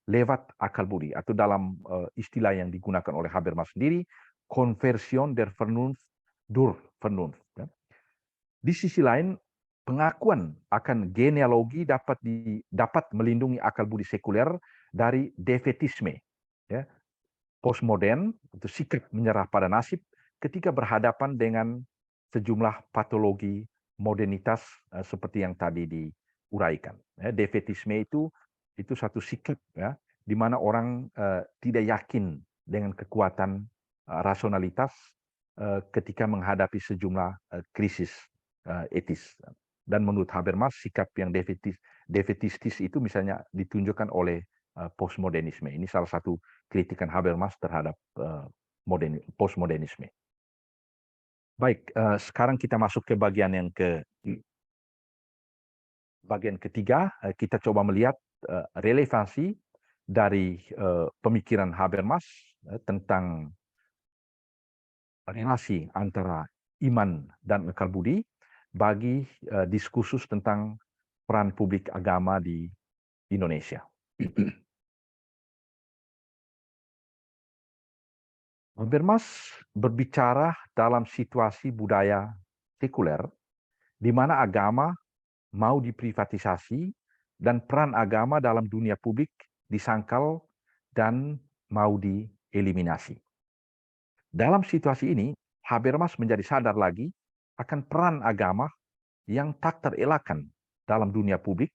lewat akal budi, atau dalam istilah yang digunakan oleh Habermas sendiri, Conversion der Vernunft durch Vernunft. Di sisi lain, pengakuan akan genealogi dapat melindungi akal budi sekuler dari defetisme, ya, postmodern, itu sikap menyerah pada nasib ketika berhadapan dengan sejumlah patologi modernitas seperti yang tadi diuraikan. Defetisme itu satu sikap, ya, di mana orang tidak yakin dengan kekuatan rasionalitas ketika menghadapi sejumlah krisis etis. Dan menurut Habermas, sikap yang defetistis itu misalnya ditunjukkan oleh postmodernisme. Ini salah satu kritikan Habermas terhadap postmodernisme. Baik, sekarang kita masuk ke bagian ketiga. Kita coba melihat relevansi dari pemikiran Habermas tentang relasi antara iman dan akal budi bagi diskursus tentang peran publik agama di Indonesia. Habermas berbicara dalam situasi budaya sekuler di mana agama mau diprivatisasi dan peran agama dalam dunia publik disangkal dan mau dieliminasi. Dalam situasi ini, Habermas menjadi sadar lagi akan peran agama yang tak terelakkan dalam dunia publik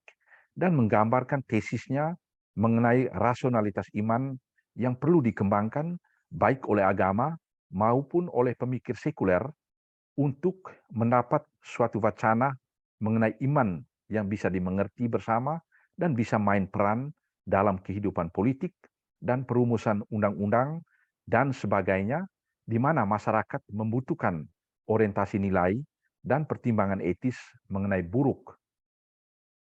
dan menggambarkan tesisnya mengenai rasionalitas iman yang perlu dikembangkan baik oleh agama maupun oleh pemikir sekuler untuk mendapat suatu wacana mengenai iman yang bisa dimengerti bersama dan bisa main peran dalam kehidupan politik dan perumusan undang-undang dan sebagainya, di mana masyarakat membutuhkan orientasi nilai dan pertimbangan etis mengenai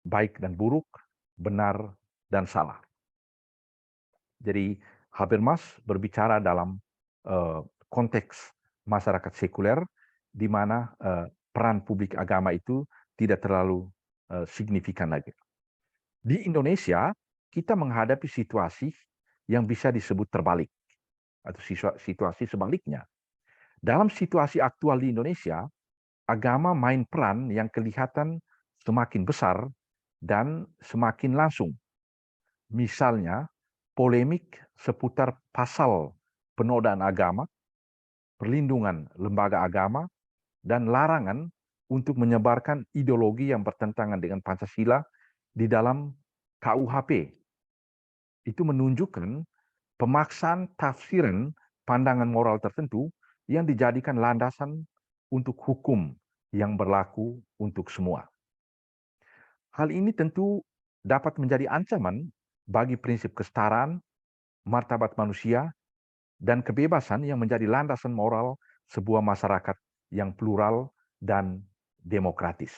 baik dan buruk, benar dan salah. Jadi Habermas berbicara dalam konteks masyarakat sekuler, di mana peran publik agama itu tidak terlalu signifikan lagi. Di Indonesia, kita menghadapi situasi yang bisa disebut terbalik, atau situasi sebaliknya. Dalam situasi aktual di Indonesia, agama main peran yang kelihatan semakin besar dan semakin langsung. Misalnya, polemik seputar pasal penodaan agama, perlindungan lembaga agama, dan larangan untuk menyebarkan ideologi yang bertentangan dengan Pancasila di dalam KUHP. Itu menunjukkan pemaksaan tafsiran pandangan moral tertentu yang dijadikan landasan untuk hukum yang berlaku untuk semua. Hal ini tentu dapat menjadi ancaman bagi prinsip kesetaraan, martabat manusia, dan kebebasan yang menjadi landasan moral sebuah masyarakat yang plural dan demokratis.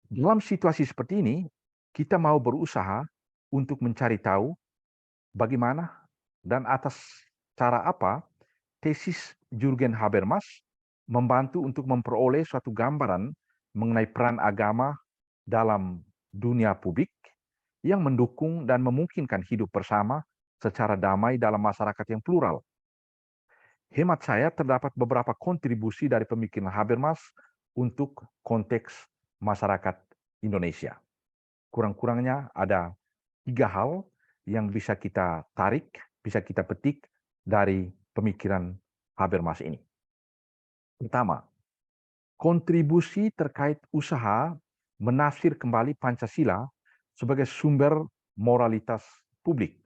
Dalam situasi seperti ini, kita mau berusaha untuk mencari tahu bagaimana dan atas cara apa tesis Jürgen Habermas membantu untuk memperoleh suatu gambaran mengenai peran agama dalam dunia publik yang mendukung dan memungkinkan hidup bersama secara damai dalam masyarakat yang plural. Hemat saya terdapat beberapa kontribusi dari pemikiran Habermas untuk konteks masyarakat Indonesia. Kurang-kurangnya ada 3 hal yang bisa kita tarik, bisa kita petik dari pemikiran Habermas ini. Pertama, kontribusi terkait usaha menafsir kembali Pancasila sebagai sumber moralitas publik.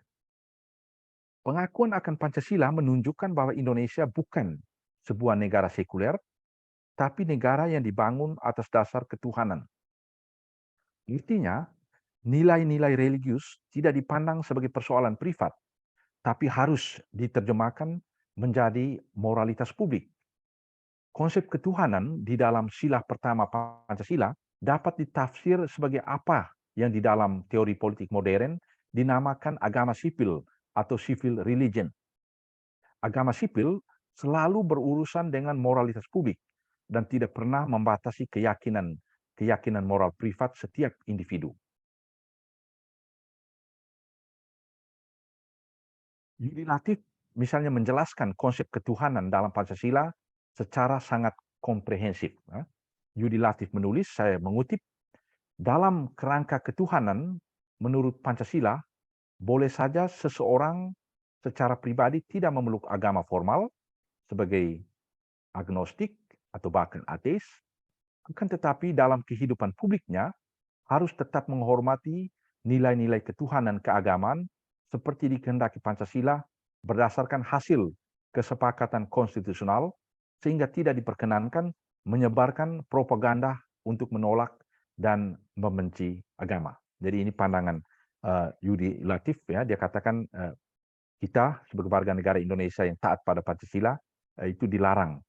Pengakuan akan Pancasila menunjukkan bahwa Indonesia bukan sebuah negara sekuler, tapi negara yang dibangun atas dasar ketuhanan. Artinya, nilai-nilai religius tidak dipandang sebagai persoalan privat, tapi harus diterjemahkan menjadi moralitas publik. Konsep ketuhanan di dalam sila pertama Pancasila dapat ditafsir sebagai apa yang di dalam teori politik modern dinamakan agama sipil atau civil religion. Agama sipil selalu berurusan dengan moralitas publik dan tidak pernah membatasi keyakinan moral privat setiap individu. Yudi Latif misalnya menjelaskan konsep ketuhanan dalam Pancasila secara sangat komprehensif. Yudi Latif menulis, saya mengutip, dalam kerangka ketuhanan menurut Pancasila, boleh saja seseorang secara pribadi tidak memeluk agama formal sebagai agnostik atau bahkan ateis, akan tetapi dalam kehidupan publiknya harus tetap menghormati nilai-nilai ketuhanan keagamaan seperti dikehendaki Pancasila berdasarkan hasil kesepakatan konstitusional sehingga tidak diperkenankan menyebarkan propaganda untuk menolak dan membenci agama. Jadi ini pandangan Yudi Latif, ya, dia katakan kita sebagai warga negara Indonesia yang taat pada Pancasila itu dilarang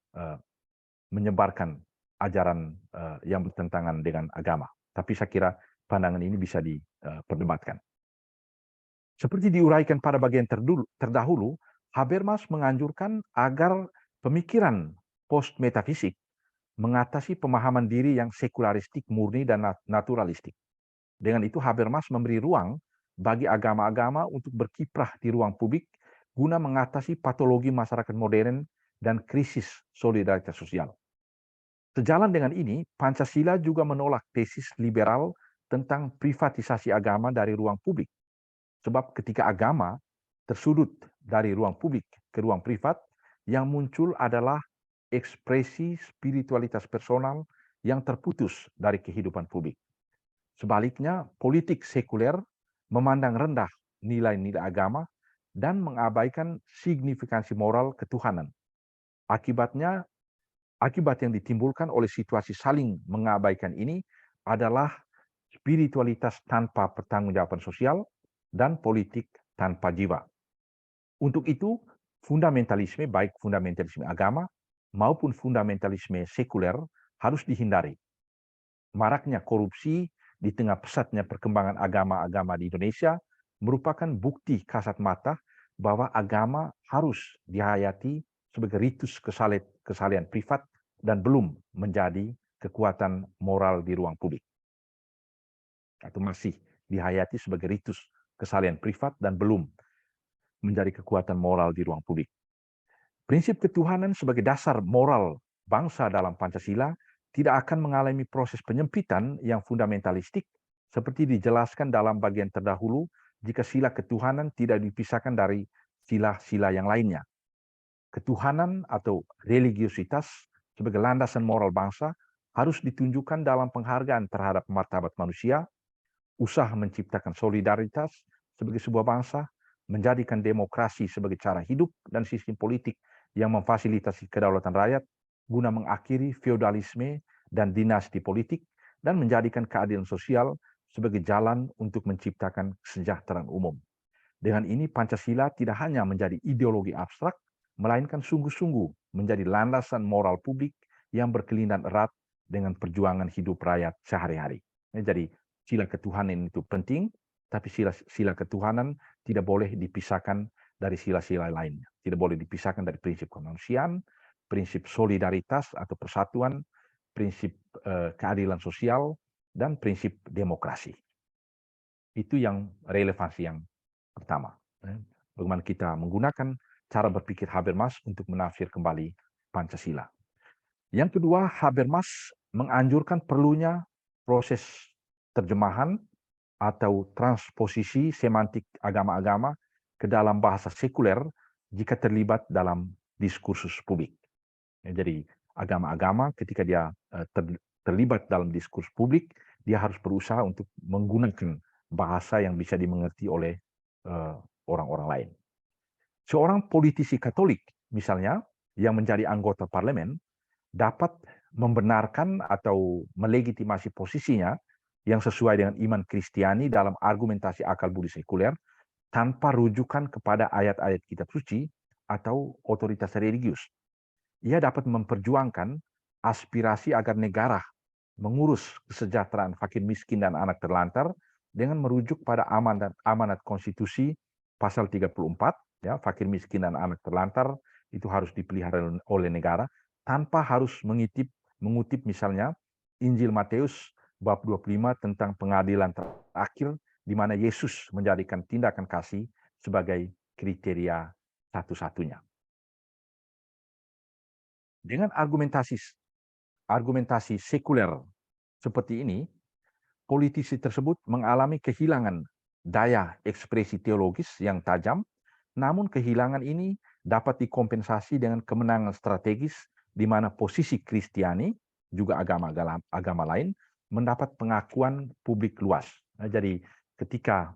menyebarkan ajaran yang bertentangan dengan agama. Tapi saya kira pandangan ini bisa diperdebatkan. Seperti diuraikan pada bagian terdahulu, Habermas menganjurkan agar pemikiran post-metafisik mengatasi pemahaman diri yang sekularistik murni dan naturalistik. Dengan itu Habermas memberi ruang bagi agama-agama untuk berkiprah di ruang publik guna mengatasi patologi masyarakat modern dan krisis solidaritas sosial. Sejalan dengan ini, Pancasila juga menolak tesis liberal tentang privatisasi agama dari ruang publik. Sebab ketika agama tersudut dari ruang publik ke ruang privat, yang muncul adalah ekspresi spiritualitas personal yang terputus dari kehidupan publik. Sebaliknya, politik sekuler memandang rendah nilai-nilai agama dan mengabaikan signifikansi moral ketuhanan. Akibat yang ditimbulkan oleh situasi saling mengabaikan ini adalah spiritualitas tanpa pertanggungjawaban sosial dan politik tanpa jiwa. Untuk itu, fundamentalisme, baik fundamentalisme agama maupun fundamentalisme sekuler, harus dihindari. Maraknya korupsi di tengah pesatnya perkembangan agama-agama di Indonesia merupakan bukti kasat mata bahwa agama harus dihayati sebagai ritus kesalehan privat dan belum menjadi kekuatan moral di ruang publik. Atau masih dihayati sebagai ritus kesalehan privat dan belum menjadi kekuatan moral di ruang publik. Prinsip ketuhanan sebagai dasar moral bangsa dalam Pancasila tidak akan mengalami proses penyempitan yang fundamentalistik seperti dijelaskan dalam bagian terdahulu jika sila ketuhanan tidak dipisahkan dari sila-sila yang lainnya. Ketuhanan atau religiositas sebagai landasan moral bangsa harus ditunjukkan dalam penghargaan terhadap martabat manusia, usaha menciptakan solidaritas sebagai sebuah bangsa, menjadikan demokrasi sebagai cara hidup dan sistem politik yang memfasilitasi kedaulatan rakyat guna mengakhiri feodalisme dan dinasti politik dan menjadikan keadilan sosial sebagai jalan untuk menciptakan kesejahteraan umum. Dengan ini Pancasila tidak hanya menjadi ideologi abstrak, melainkan sungguh-sungguh menjadi landasan moral publik yang berkelindan erat dengan perjuangan hidup rakyat sehari-hari. Jadi sila ketuhanan itu penting, tapi sila ketuhanan tidak boleh dipisahkan dari sila-sila lainnya. Tidak boleh dipisahkan dari prinsip kemanusiaan, prinsip solidaritas atau persatuan, prinsip keadilan sosial, dan prinsip demokrasi. Itu yang relevansi yang pertama. Bagaimana kita menggunakan cara berpikir Habermas untuk menafsir kembali Pancasila. Yang kedua, Habermas menganjurkan perlunya proses terjemahan atau transposisi semantik agama-agama ke dalam bahasa sekuler jika terlibat dalam diskursus publik. Jadi agama-agama ketika dia terlibat dalam diskurs publik, dia harus berusaha untuk menggunakan bahasa yang bisa dimengerti oleh orang-orang lain. Seorang politisi Katolik, misalnya, yang menjadi anggota parlemen, dapat membenarkan atau melegitimasi posisinya yang sesuai dengan iman Kristiani dalam argumentasi akal budi sekuler tanpa rujukan kepada ayat-ayat kitab suci atau otoritas religius. Ia dapat memperjuangkan aspirasi agar negara mengurus kesejahteraan fakir miskin dan anak terlantar dengan merujuk pada amanat konstitusi pasal 34, ya, fakir miskin dan anak terlantar itu harus dipelihara oleh negara tanpa harus mengutip misalnya Injil Matius bab 25 tentang pengadilan terakhir di mana Yesus menjadikan tindakan kasih sebagai kriteria satu-satunya. Dengan argumentasi sekuler seperti ini, politisi tersebut mengalami kehilangan daya ekspresi teologis yang tajam, namun kehilangan ini dapat dikompensasi dengan kemenangan strategis di mana posisi Kristiani, juga agama lain, mendapat pengakuan publik luas. Nah, jadi ketika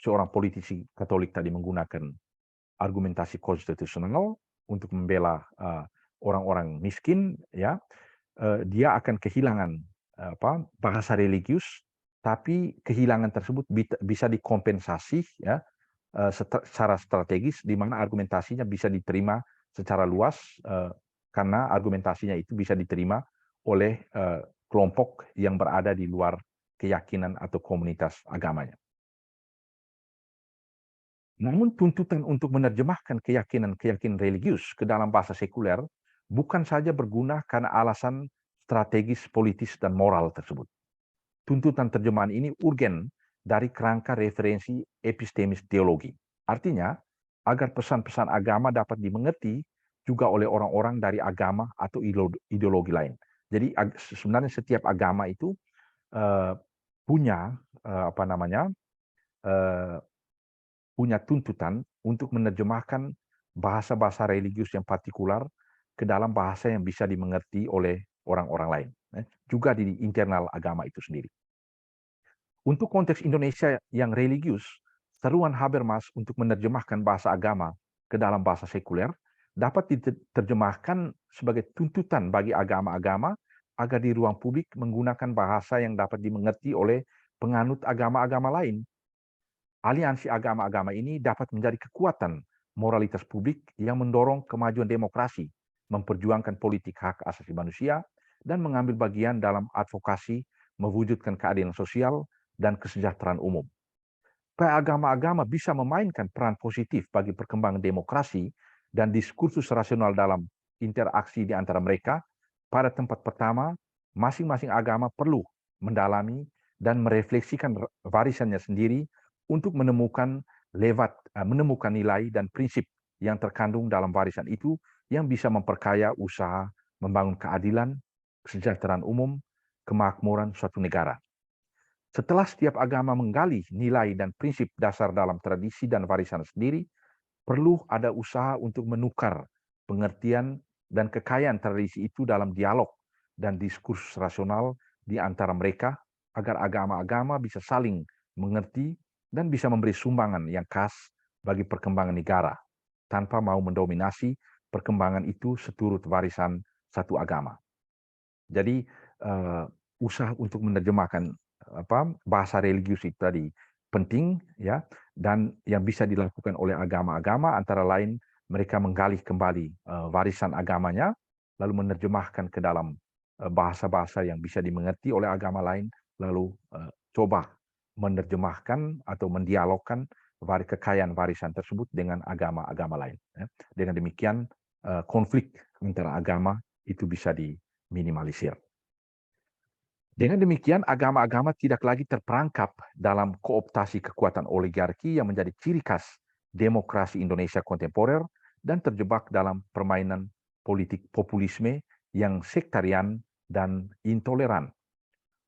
seorang politisi Katolik tadi menggunakan argumentasi konstitusional untuk membela orang-orang miskin, ya, dia akan kehilangan bahasa religius, tapi kehilangan tersebut bisa dikompensasi, ya, secara strategis di mana argumentasinya bisa diterima secara luas karena argumentasinya itu bisa diterima oleh kelompok yang berada di luar keyakinan atau komunitas agamanya. Namun tuntutan untuk menerjemahkan keyakinan religius ke dalam bahasa sekuler bukan saja berguna karena alasan strategis, politis, dan moral tersebut. Tuntutan terjemahan ini urgen dari kerangka referensi epistemis teologi. Artinya, agar pesan-pesan agama dapat dimengerti juga oleh orang-orang dari agama atau ideologi lain. Jadi sebenarnya setiap agama itu punya punya tuntutan untuk menerjemahkan bahasa-bahasa religius yang partikular ke dalam bahasa yang bisa dimengerti oleh orang-orang lain, juga di internal agama itu sendiri. Untuk konteks Indonesia yang religius, seruan Habermas untuk menerjemahkan bahasa agama ke dalam bahasa sekuler dapat diterjemahkan sebagai tuntutan bagi agama-agama agar di ruang publik menggunakan bahasa yang dapat dimengerti oleh penganut agama-agama lain. Aliansi agama-agama ini dapat menjadi kekuatan moralitas publik yang mendorong kemajuan demokrasi, memperjuangkan politik hak asasi manusia, dan mengambil bagian dalam advokasi mewujudkan keadilan sosial dan kesejahteraan umum. Supaya agama-agama bisa memainkan peran positif bagi perkembangan demokrasi dan diskursus rasional dalam interaksi di antara mereka, pada tempat pertama, masing-masing agama perlu mendalami dan merefleksikan warisannya sendiri untuk menemukan nilai dan prinsip yang terkandung dalam warisan itu yang bisa memperkaya usaha membangun keadilan, kesejahteraan umum, kemakmuran suatu negara. Setelah setiap agama menggali nilai dan prinsip dasar dalam tradisi dan warisan sendiri, perlu ada usaha untuk menukar pengertian dan kekayaan tradisi itu dalam dialog dan diskursus rasional di antara mereka agar agama-agama bisa saling mengerti dan bisa memberi sumbangan yang khas bagi perkembangan negara tanpa mau mendominasi perkembangan itu seturut warisan satu agama. Jadi usaha untuk menerjemahkan bahasa religius itu tadi penting, ya, dan yang bisa dilakukan oleh agama-agama antara lain mereka menggali kembali warisan agamanya lalu menerjemahkan ke dalam bahasa-bahasa yang bisa dimengerti oleh agama lain lalu coba menerjemahkan atau mendialogkan kekayaan warisan tersebut dengan agama-agama lain, ya. Dengan demikian konflik antara agama itu bisa diminimalisir. Dengan demikian, agama-agama tidak lagi terperangkap dalam kooptasi kekuatan oligarki yang menjadi ciri khas demokrasi Indonesia kontemporer dan terjebak dalam permainan politik populisme yang sektarian dan intoleran.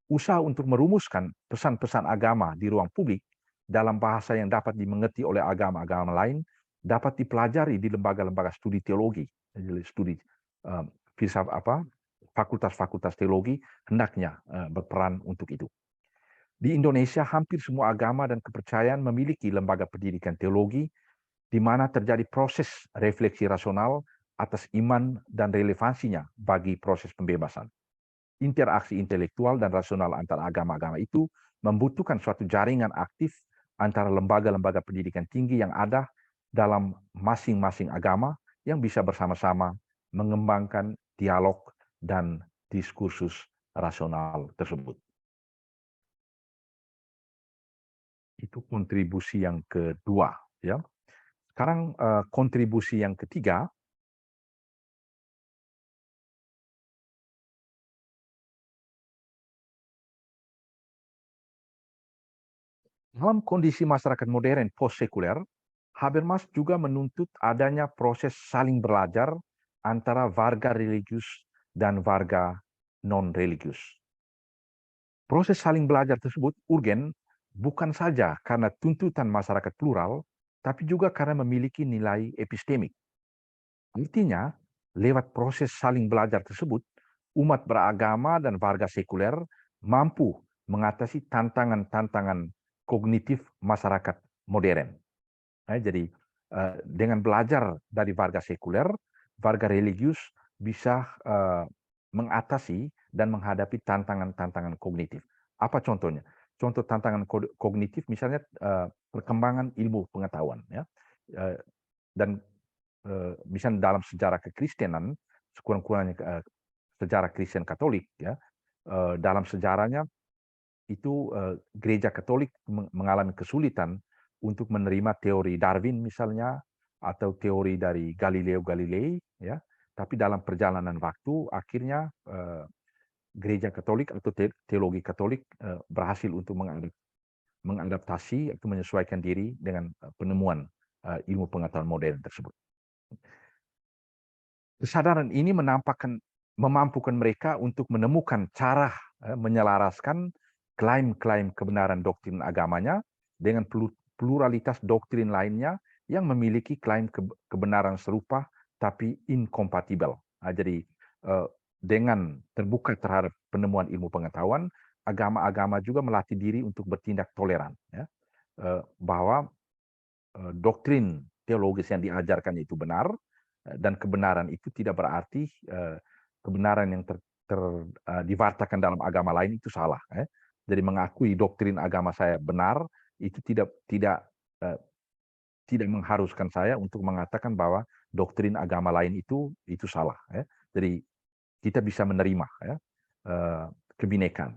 Usaha untuk merumuskan pesan-pesan agama di ruang publik dalam bahasa yang dapat dimengerti oleh agama-agama lain dapat dipelajari di lembaga-lembaga studi teologi, studi fakultas-fakultas teologi hendaknya berperan untuk itu. Di Indonesia, hampir semua agama dan kepercayaan memiliki lembaga pendidikan teologi di mana terjadi proses refleksi rasional atas iman dan relevansinya bagi proses pembebasan. interaksi intelektual dan rasional antara agama-agama itu membutuhkan suatu jaringan aktif antara lembaga-lembaga pendidikan tinggi yang ada dalam masing-masing agama yang bisa bersama-sama mengembangkan dialog dan diskursus rasional tersebut. Itu kontribusi yang kedua, ya. Sekarang kontribusi yang ketiga, dalam kondisi masyarakat modern post-sekuler, Habermas juga menuntut adanya proses saling belajar antara warga religius dan warga non-religius. Proses saling belajar tersebut urgen bukan saja karena tuntutan masyarakat plural, tapi juga karena memiliki nilai epistemik. Artinya, lewat proses saling belajar tersebut, umat beragama dan warga sekuler mampu mengatasi tantangan-tantangan kognitif masyarakat modern. Jadi dengan belajar dari warga sekuler, warga religius bisa mengatasi dan menghadapi tantangan-tantangan kognitif. Apa contohnya? Contoh tantangan kognitif misalnya perkembangan ilmu pengetahuan, ya. Dan misalnya dalam sejarah kekristenan, sekurang-kurangnya sejarah Kristen Katolik, ya, dalam sejarahnya itu gereja Katolik mengalami kesulitan untuk menerima teori Darwin misalnya atau teori dari Galileo Galilei, ya. Tapi dalam perjalanan waktu akhirnya gereja Katolik atau teologi Katolik berhasil untuk mengadaptasi atau menyesuaikan diri dengan penemuan ilmu pengetahuan modern tersebut. Kesadaran ini memampukan mereka untuk menemukan cara menyelaraskan klaim-klaim kebenaran doktrin agamanya dengan pluralitas doktrin lainnya yang memiliki klaim kebenaran serupa tapi inkompatibel. Jadi dengan terbuka terhadap penemuan ilmu pengetahuan, agama-agama juga melatih diri untuk bertindak toleran, ya. Bahwa doktrin teologis yang diajarkan itu benar, dan kebenaran itu tidak berarti kebenaran yang diwartakan dalam agama lain itu salah. Jadi mengakui doktrin agama saya benar itu tidak mengharuskan saya untuk mengatakan bahwa doktrin agama lain itu salah. Jadi kita bisa menerima, ya, kebinekaan.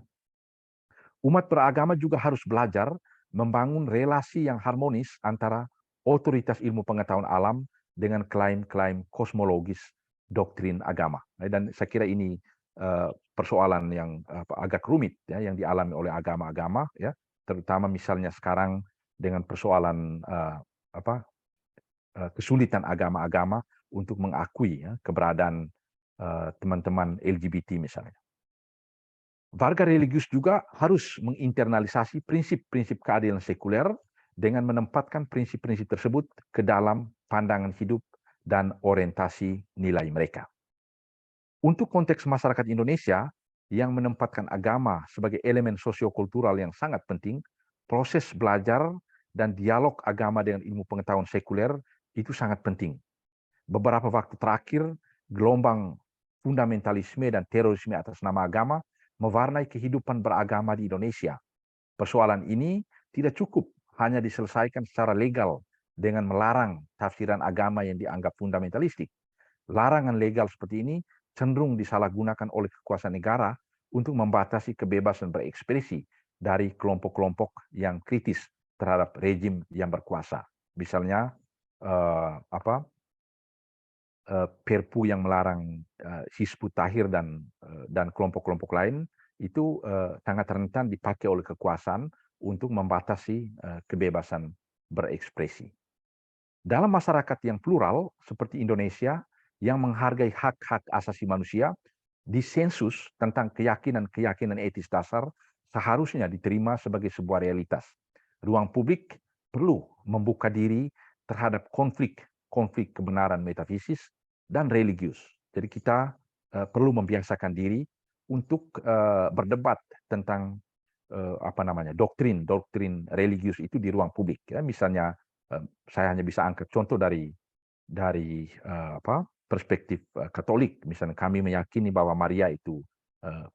Umat beragama juga harus belajar membangun relasi yang harmonis antara otoritas ilmu pengetahuan alam dengan klaim-klaim kosmologis doktrin agama. Dan saya kira ini persoalan yang agak rumit, ya, yang dialami oleh agama-agama, ya, terutama misalnya sekarang dengan persoalan kesulitan agama-agama untuk mengakui, ya, keberadaan teman-teman LGBT misalnya. Warga religius juga harus menginternalisasi prinsip-prinsip keadilan sekuler dengan menempatkan prinsip-prinsip tersebut ke dalam pandangan hidup dan orientasi nilai mereka. Untuk konteks masyarakat Indonesia yang menempatkan agama sebagai elemen sosiokultural yang sangat penting, proses belajar dan dialog agama dengan ilmu pengetahuan sekuler itu sangat penting. Beberapa waktu terakhir, gelombang fundamentalisme dan terorisme atas nama agama mewarnai kehidupan beragama di Indonesia. Persoalan ini tidak cukup hanya diselesaikan secara legal dengan melarang tafsiran agama yang dianggap fundamentalistik. Larangan legal seperti ini cenderung disalahgunakan oleh kekuasaan negara untuk membatasi kebebasan berekspresi dari kelompok-kelompok yang kritis terhadap rejim yang berkuasa. Misalnya Perpu yang melarang Hizbut Tahrir dan kelompok-kelompok lain itu sangat rentan dipakai oleh kekuasaan untuk membatasi kebebasan berekspresi. Dalam masyarakat yang plural seperti Indonesia yang menghargai hak-hak asasi manusia, disensus tentang keyakinan-keyakinan etis dasar seharusnya diterima sebagai sebuah realitas. Ruang publik perlu membuka diri terhadap konflik kebenaran metafisis dan religius. Jadi kita perlu membiasakan diri untuk berdebat tentang doktrin religius itu di ruang publik. Ya, misalnya saya hanya bisa angkat contoh dari perspektif Katolik. Misalnya kami meyakini bahwa Maria itu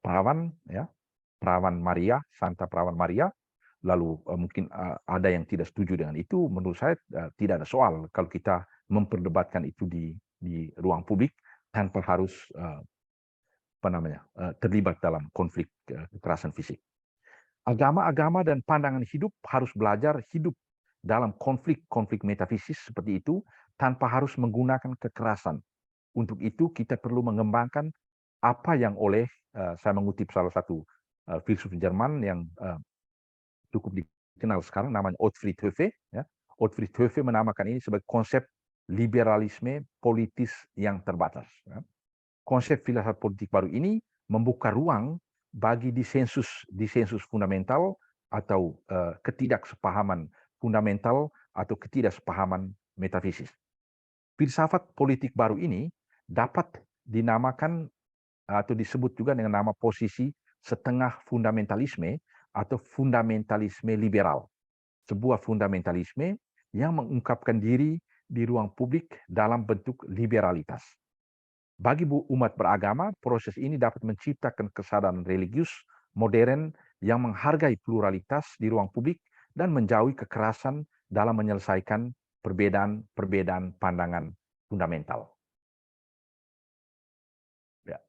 Perawan, ya, Perawan Maria, Santa Perawan Maria. Lalu mungkin ada yang tidak setuju dengan itu. Menurut saya tidak ada soal kalau kita memperdebatkan itu di ruang publik tanpa harus terlibat dalam konflik kekerasan fisik. Agama-agama dan pandangan hidup harus belajar hidup dalam konflik-konflik metafisis seperti itu tanpa harus menggunakan kekerasan. Untuk itu kita perlu mengembangkan apa yang saya mengutip salah satu filsuf Jerman yang cukup dikenal sekarang, namanya Otfried Höfe. Ya. Otfried Höfe menamakan ini sebagai konsep liberalisme politis yang terbatas. Ya. Konsep filsafat politik baru ini membuka ruang bagi disensus fundamental atau ketidaksepahaman fundamental atau ketidaksepahaman metafisis. Filsafat politik baru ini dapat dinamakan atau disebut juga dengan nama posisi setengah fundamentalisme atau fundamentalisme liberal. Sebuah fundamentalisme yang mengungkapkan diri di ruang publik dalam bentuk liberalitas. Bagi umat beragama, proses ini dapat menciptakan kesadaran religius modern yang menghargai pluralitas di ruang publik dan menjauhi kekerasan dalam menyelesaikan perbedaan pandangan fundamental. Ya.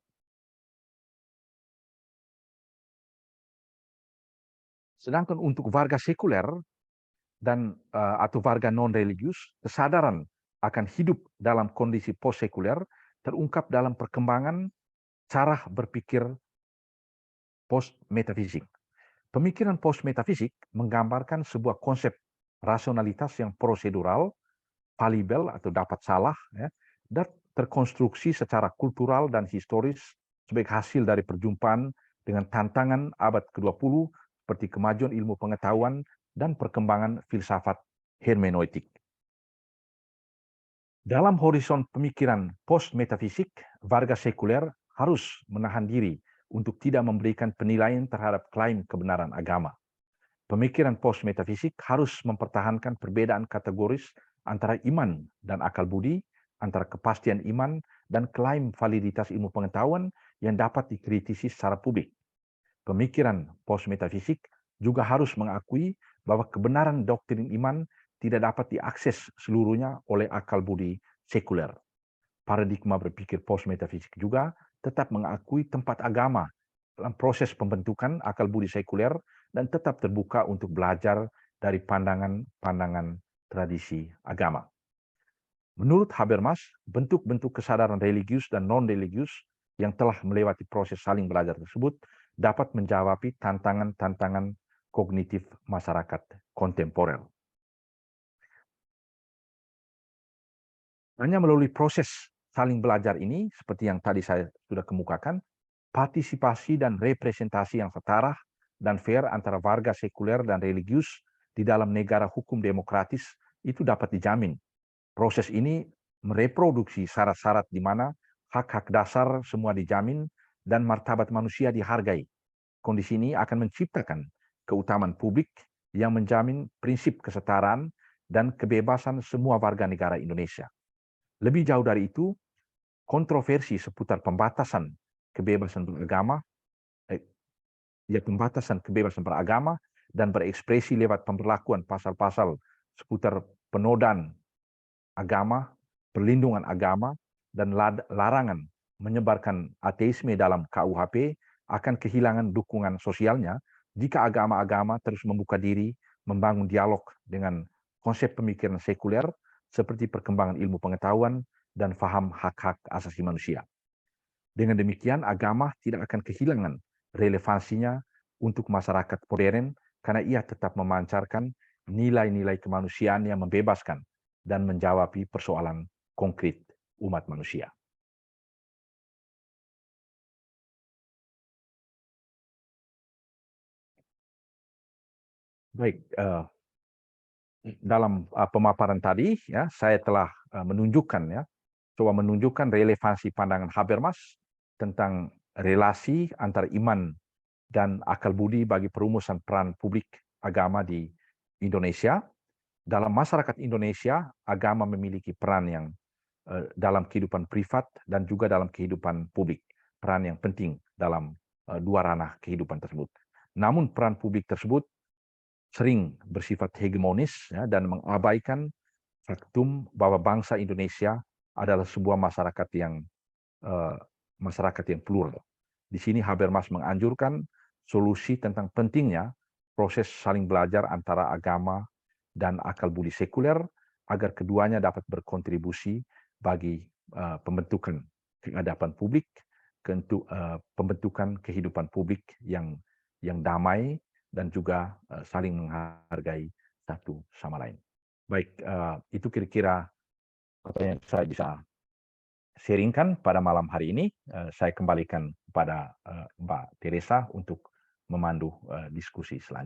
Sedangkan untuk warga sekuler dan atau warga non-religius, kesadaran akan hidup dalam kondisi post-sekuler terungkap dalam perkembangan cara berpikir post-metafisik. Pemikiran post-metafisik menggambarkan sebuah konsep rasionalitas yang prosedural, falibel atau dapat salah, ya, dan terkonstruksi secara kultural dan historis sebagai hasil dari perjumpaan dengan tantangan abad ke-20 seperti kemajuan ilmu pengetahuan dan perkembangan filsafat hermeneutik. Dalam horizon pemikiran post-metafisik, warga sekuler harus menahan diri untuk tidak memberikan penilaian terhadap klaim kebenaran agama. Pemikiran post-metafisik harus mempertahankan perbedaan kategoris antara iman dan akal budi, antara kepastian iman dan klaim validitas ilmu pengetahuan yang dapat dikritisi secara publik. Pemikiran post-metafisik juga harus mengakui bahwa kebenaran doktrin iman tidak dapat diakses seluruhnya oleh akal budi sekuler. Paradigma berpikir post-metafisik juga tetap mengakui tempat agama dalam proses pembentukan akal budi sekuler dan tetap terbuka untuk belajar dari pandangan-pandangan tradisi agama. Menurut Habermas, bentuk-bentuk kesadaran religius dan non-religius yang telah melewati proses saling belajar tersebut dapat menjawab tantangan-tantangan kognitif masyarakat kontemporer. Hanya melalui proses saling belajar ini, seperti yang tadi saya sudah kemukakan, partisipasi dan representasi yang setara dan fair antara warga sekuler dan religius di dalam negara hukum demokratis itu dapat dijamin. Proses ini mereproduksi syarat-syarat di mana hak-hak dasar semua dijamin dan martabat manusia dihargai. Kondisi ini akan menciptakan keutamaan publik yang menjamin prinsip kesetaraan dan kebebasan semua warga negara Indonesia. Lebih jauh dari itu, kontroversi seputar pembatasan kebebasan beragama dan berekspresi lewat pemberlakuan pasal-pasal seputar penodaan agama, perlindungan agama, dan larangan menyebarkan ateisme dalam KUHP akan kehilangan dukungan sosialnya jika agama-agama terus membuka diri membangun dialog dengan konsep pemikiran sekuler seperti perkembangan ilmu pengetahuan dan faham hak-hak asasi manusia. Dengan demikian, agama tidak akan kehilangan relevansinya untuk masyarakat modern karena ia tetap memancarkan nilai-nilai kemanusiaan yang membebaskan dan menjawab persoalan konkret umat manusia. Baik, dalam pemaparan tadi ya saya telah coba menunjukkan relevansi pandangan Habermas tentang relasi antara iman dan akal budi bagi perumusan peran publik agama di Indonesia. Dalam masyarakat Indonesia, agama memiliki peran yang dalam kehidupan privat dan juga dalam kehidupan publik, peran yang penting dalam dua ranah kehidupan tersebut. Namun peran publik tersebut sering bersifat hegemonis ya, dan mengabaikan faktum bahwa bangsa Indonesia adalah sebuah eh, masyarakat yang plural. Di sini Habermas menganjurkan solusi tentang pentingnya proses saling belajar antara agama dan akal budi sekuler agar keduanya dapat berkontribusi bagi pembentukan keadaban publik, pembentukan kehidupan publik yang damai dan juga saling menghargai satu sama lain. Baik, itu kira-kira apa yang saya bisa sharingkan pada malam hari ini. Saya kembalikan kepada Mbak Teresa untuk memandu diskusi selanjutnya.